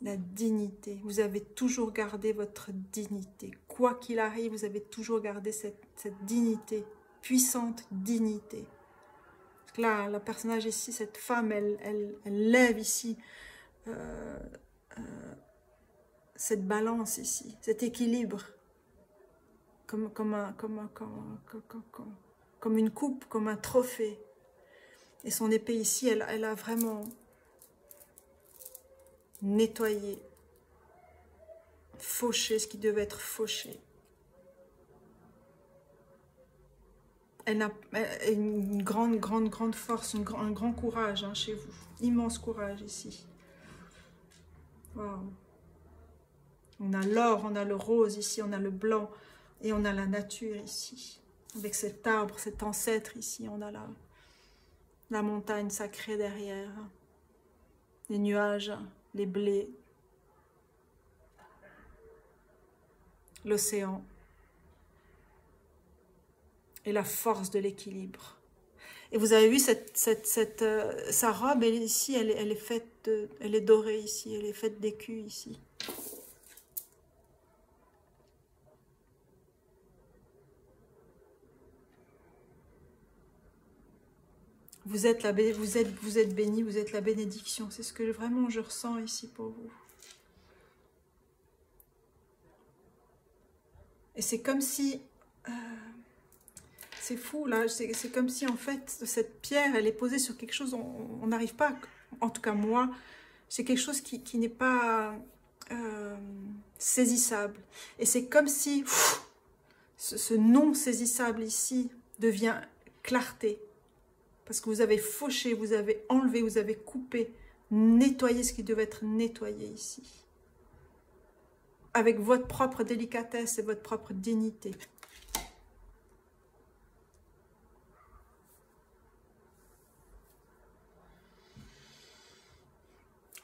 La dignité. Vous avez toujours gardé votre dignité. Quoi qu'il arrive, vous avez toujours gardé cette dignité. Puissante dignité. Parce que là, le personnage ici, cette femme, elle lève ici cette balance ici, cet équilibre. Comme une coupe, comme un trophée. Et son épée ici, elle a vraiment nettoyé, fauché ce qui devait être fauché. Elle a une grande force, un grand courage hein, chez vous. Immense courage ici. Wow. On a l'or, on a le rose ici, on a le blanc et on a la nature ici. Avec cet arbre, cet ancêtre ici, on a la montagne sacrée derrière. Les nuages, les blés, l'océan et la force de l'équilibre. Et vous avez vu sa robe, ici, elle est faite, elle est dorée ici, elle est faite d'écus ici. Vous êtes béni, vous êtes la bénédiction. C'est ce que vraiment je ressens ici pour vous. Et c'est comme si... c'est fou là, c'est comme si en fait cette pierre, elle est posée sur quelque chose, on n'arrive pas, en tout cas moi, c'est quelque chose qui n'est pas saisissable. Et c'est comme si ce non saisissable ici devient clarté. Parce que vous avez fauché, vous avez enlevé, vous avez coupé, nettoyé ce qui devait être nettoyé ici. Avec votre propre délicatesse et votre propre dignité.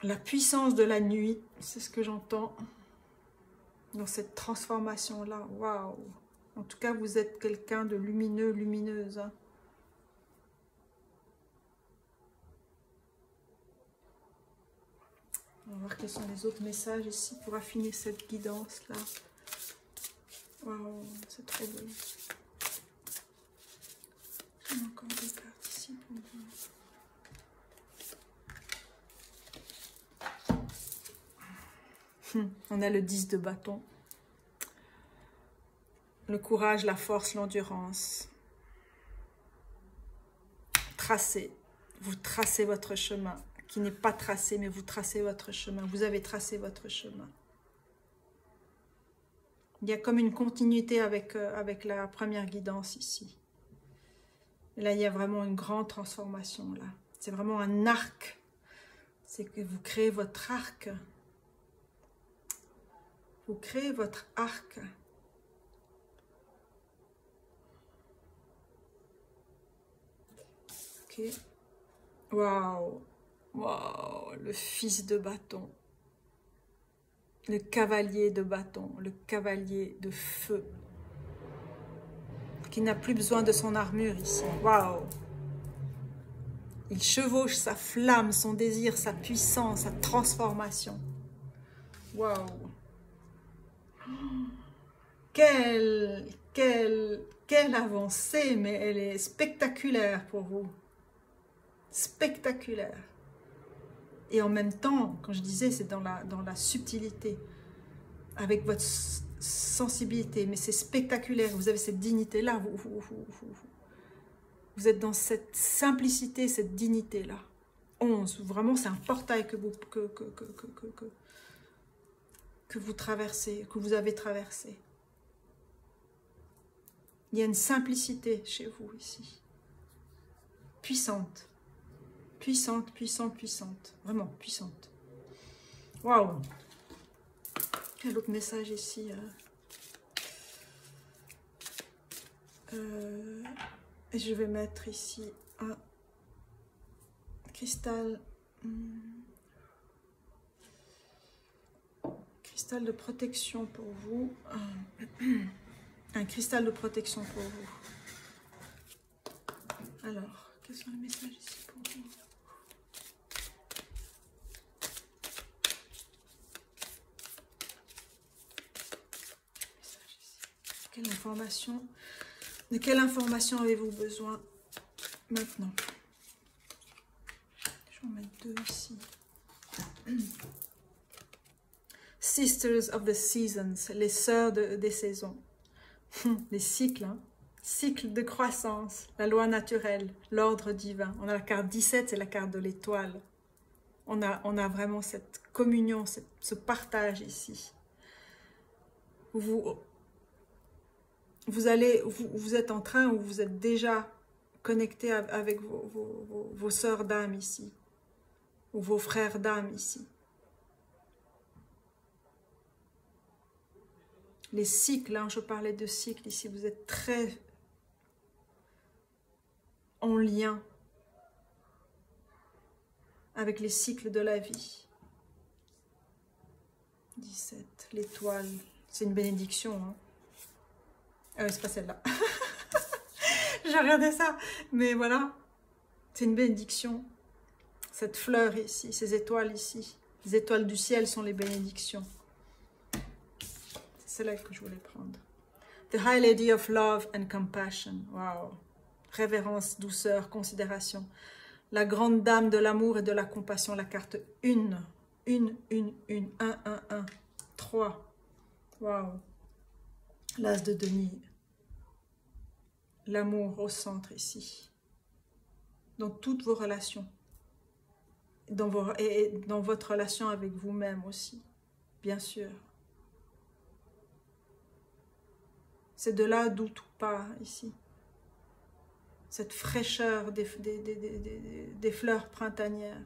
La puissance de la nuit, c'est ce que j'entends dans cette transformation-là. Waouh! En tout cas, vous êtes quelqu'un de lumineux, lumineuse. Hein. On va voir quels sont les autres messages ici pour affiner cette guidance-là. Waouh, c'est trop beau. On a encore des cartes ici pour vous. On a le 10 de bâton. Le courage, la force, l'endurance. Tracez. Vous tracez votre chemin. Qui n'est pas tracé, mais vous tracez votre chemin. Vous avez tracé votre chemin. Il y a comme une continuité avec la première guidance ici. Et là, il y a vraiment une grande transformation. Là, c'est vraiment un arc. C'est que vous créez votre arc. Vous créez votre arc. Ok. Waouh. Waouh, le fils de bâton, le cavalier de bâton, le cavalier de feu, qui n'a plus besoin de son armure ici. Waouh! Il chevauche sa flamme, son désir, sa puissance, sa transformation. Waouh! Quelle avancée, mais elle est spectaculaire pour vous. avec votre sensibilité, mais c'est spectaculaire, vous avez cette dignité-là, vous êtes dans cette simplicité, cette dignité-là. 11, vraiment c'est un portail que vous traversez, que vous avez traversé. Il y a une simplicité chez vous ici. Puissante. Puissante, puissante, puissante. Vraiment puissante. Waouh! Quel autre message ici? Et je vais mettre ici un cristal. Cristal de protection pour vous. Un cristal de protection pour vous. Alors, quels sont les messages ici pour vous? Quelle information? De quelle information avez-vous besoin maintenant? Je vais en mettre 2 ici. Sisters of the Seasons, les sœurs des saisons. Les cycles, hein? Cycle de croissance, la loi naturelle, l'ordre divin. On a la carte 17, c'est la carte de l'étoile. On a vraiment cette communion, ce partage ici. Vous êtes en train, ou vous êtes déjà connecté avec vos sœurs d'âme ici, ou vos frères d'âme ici. Les cycles, hein, je parlais de cycles ici, vous êtes très en lien avec les cycles de la vie. 17, l'étoile, c'est une bénédiction. Hein. C'est pas celle-là. J'ai regardé ça, mais voilà, c'est une bénédiction. Cette fleur ici, ces étoiles ici, les étoiles du ciel sont les bénédictions. C'est celle-là que je voulais prendre. The High Lady of Love and Compassion. Wow. Révérence, douceur, considération. La grande dame de l'amour et de la compassion. La carte 1. 1, 3. Wow. L'as de denier. L'amour au centre ici. Dans toutes vos relations. Et dans votre relation avec vous-même aussi. Bien sûr. C'est de là d'où tout part ici. Cette fraîcheur des fleurs printanières.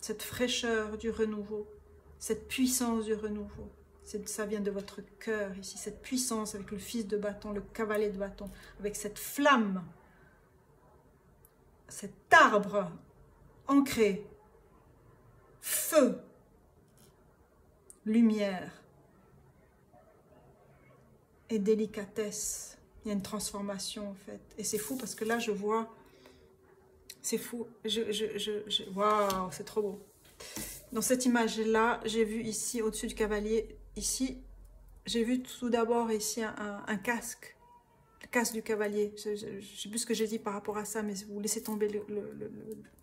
Cette fraîcheur du renouveau. Cette puissance du renouveau. Ça vient de votre cœur ici. Cette puissance avec le fils de bâton, le cavalier de bâton. Avec cette flamme. Cet arbre ancré. Feu. Lumière. Et délicatesse. Il y a une transformation en fait. Et c'est fou parce que là je vois, c'est fou, waouh, c'est trop beau. Dans cette image là, j'ai vu ici au-dessus du cavalier, ici, j'ai vu tout d'abord ici un casque, le casque du cavalier. Je sais plus ce que j'ai dit par rapport à ça, mais vous laissez tomber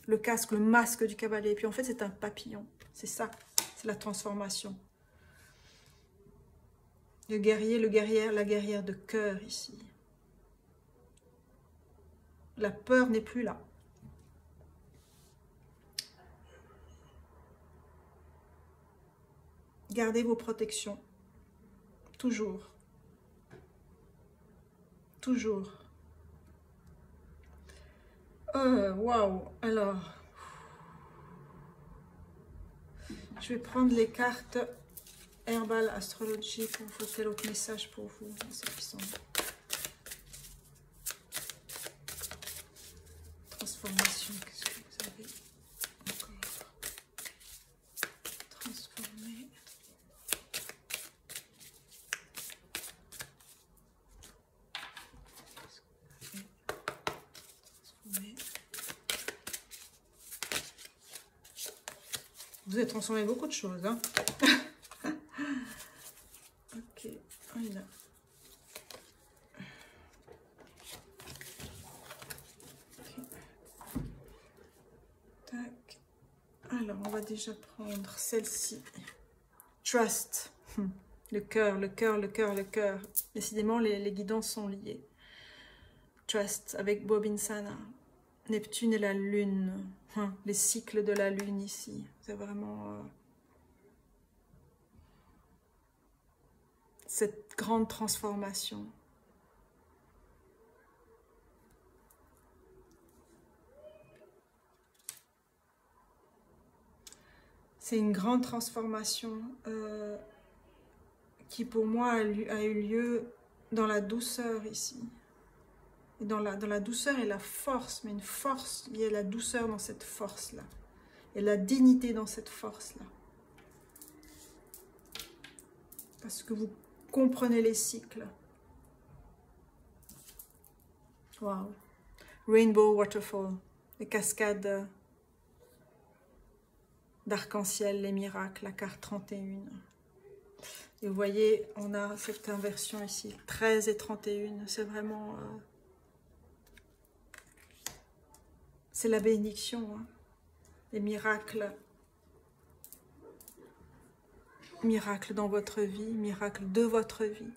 le casque, le masque du cavalier. Et puis en fait c'est un papillon, c'est ça, c'est la transformation. Le guerrier, la guerrière de cœur ici. La peur n'est plus là. Gardez vos protections. Toujours. Toujours. Waouh. Alors, je vais prendre les cartes Herbal Astrology pour vous. Quel autre message pour vous? C'est puissant. Transformation, qu'est-ce que vous avez encore? Transformer. Transformer. Vous avez transformé beaucoup de choses, hein? Ok, voilà. Alors, on va déjà prendre celle-ci. Trust. Le cœur, le cœur, le cœur, le cœur. Décidément, les guidances sont liées. Trust avec Bobinsana. Neptune et la lune. Les cycles de la lune ici. C'est vraiment cette grande transformation. C'est une grande transformation qui pour moi a eu lieu dans la douceur ici. Et dans la douceur et la force, mais une force, il y a la douceur dans cette force-là. Et la dignité dans cette force-là. Parce que vous comprenez les cycles. Wow. Rainbow Waterfall, les cascades d'arc-en-ciel, les miracles, la carte 31. Et vous voyez, on a cette inversion ici, 13 et 31, c'est vraiment... c'est la bénédiction, hein. Les miracles. Miracle dans votre vie, miracle de votre vie,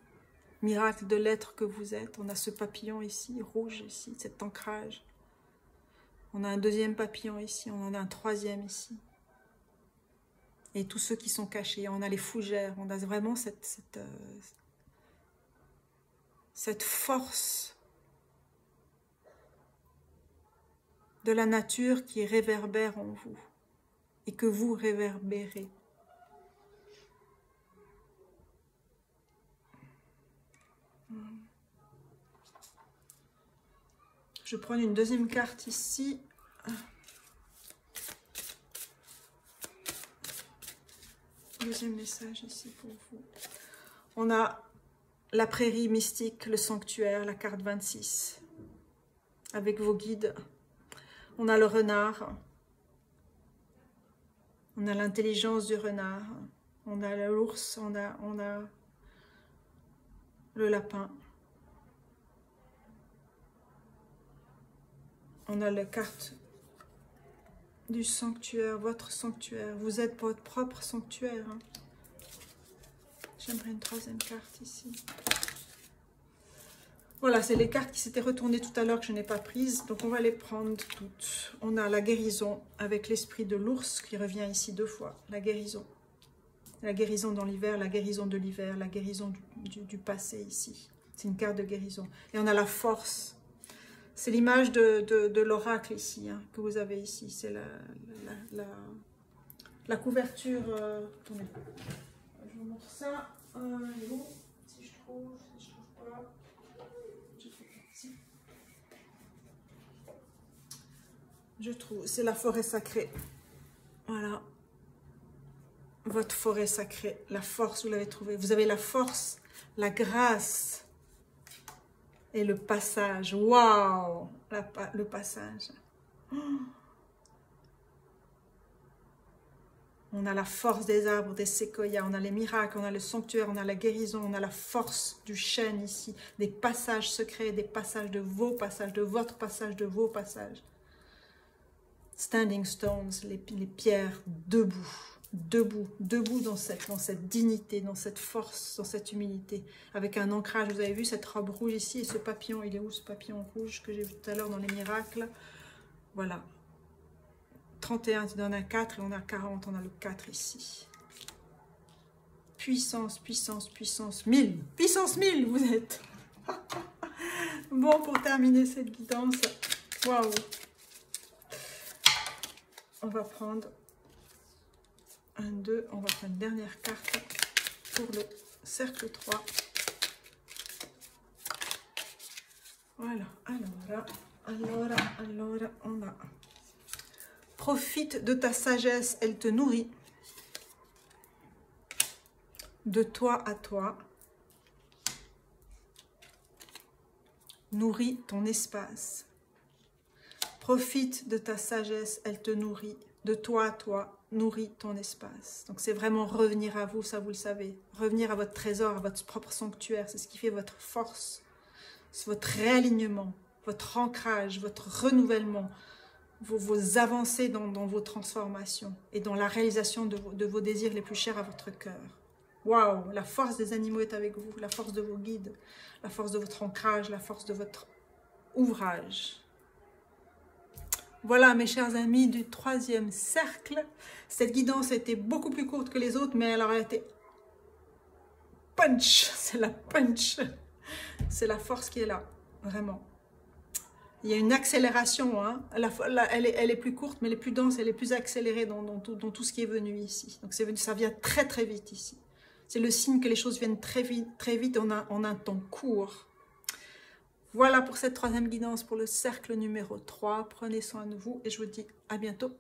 miracle de l'être que vous êtes. On a ce papillon ici, rouge ici, cet ancrage. On a un deuxième papillon ici, on en a un troisième ici. Et tous ceux qui sont cachés, on a les fougères, on a vraiment cette force de la nature qui réverbère en vous et que vous réverbérez. Je prends une deuxième carte ici. Deuxième message ici pour vous. On a la prairie mystique, le sanctuaire, la carte 26. Avec vos guides. On a le renard. On a l'intelligence du renard. On a l'ours. On a le lapin. On a la carte du sanctuaire, votre sanctuaire. Vous êtes votre propre sanctuaire. Hein. J'aimerais une troisième carte ici. Voilà, c'est les cartes qui s'étaient retournées tout à l'heure que je n'ai pas prises. Donc on va les prendre toutes. On a la guérison avec l'esprit de l'ours qui revient ici 2 fois. La guérison. La guérison dans l'hiver, la guérison de l'hiver, la guérison du passé ici. C'est une carte de guérison. Et on a la force. C'est l'image de l'oracle ici, hein, que vous avez ici. C'est la couverture. Attendez, je vous montre ça. Si je trouve pas. Je trouve. C'est la forêt sacrée. Voilà. Votre forêt sacrée. La force, vous l'avez trouvée. Vous avez la force, la grâce. Et le passage, waouh, le passage. Oh. On a la force des arbres, des séquoias, on a les miracles, on a le sanctuaire, on a la guérison, on a la force du chêne ici, des passages secrets, des passages de vos passages, de votre passage, de vos passages. Standing stones, les pierres debout. Debout dans cette dignité, dans cette force, dans cette humilité, avec un ancrage. Vous avez vu cette robe rouge ici, et ce papillon, il est où ce papillon rouge que j'ai vu tout à l'heure dans les miracles? Voilà. 31, tu donnes un 4, et on a 40, on a le 4 ici. Puissance, puissance, puissance, 1000. Puissance 1000, vous êtes. Bon, pour terminer cette guidance, waouh. On va prendre... 1, 2, on va faire une dernière carte pour le cercle 3. Voilà, alors, on a... Profite de ta sagesse, elle te nourrit. De toi à toi. Nourrit ton espace. Profite de ta sagesse, elle te nourrit. De toi à toi, nourrit ton espace. Donc c'est vraiment revenir à vous, ça vous le savez. Revenir à votre trésor, à votre propre sanctuaire. C'est ce qui fait votre force. C'est votre réalignement, votre ancrage, votre renouvellement. Vos avancées dans vos transformations. Et dans la réalisation de vos désirs les plus chers à votre cœur. Waouh, la force des animaux est avec vous, la force de vos guides, la force de votre ancrage, la force de votre ouvrage. Voilà mes chers amis du troisième cercle. Cette guidance a été beaucoup plus courte que les autres, mais elle aurait été punch, c'est la punch. C'est la force qui est là, vraiment. Il y a une accélération, hein. Elle est plus courte, mais elle est plus dense, elle est plus accélérée dans tout ce qui est venu ici. Donc ça vient très très vite ici. C'est le signe que les choses viennent très vite en un temps court. Voilà pour cette troisième guidance pour le cercle numéro 3. Prenez soin de vous et je vous dis à bientôt.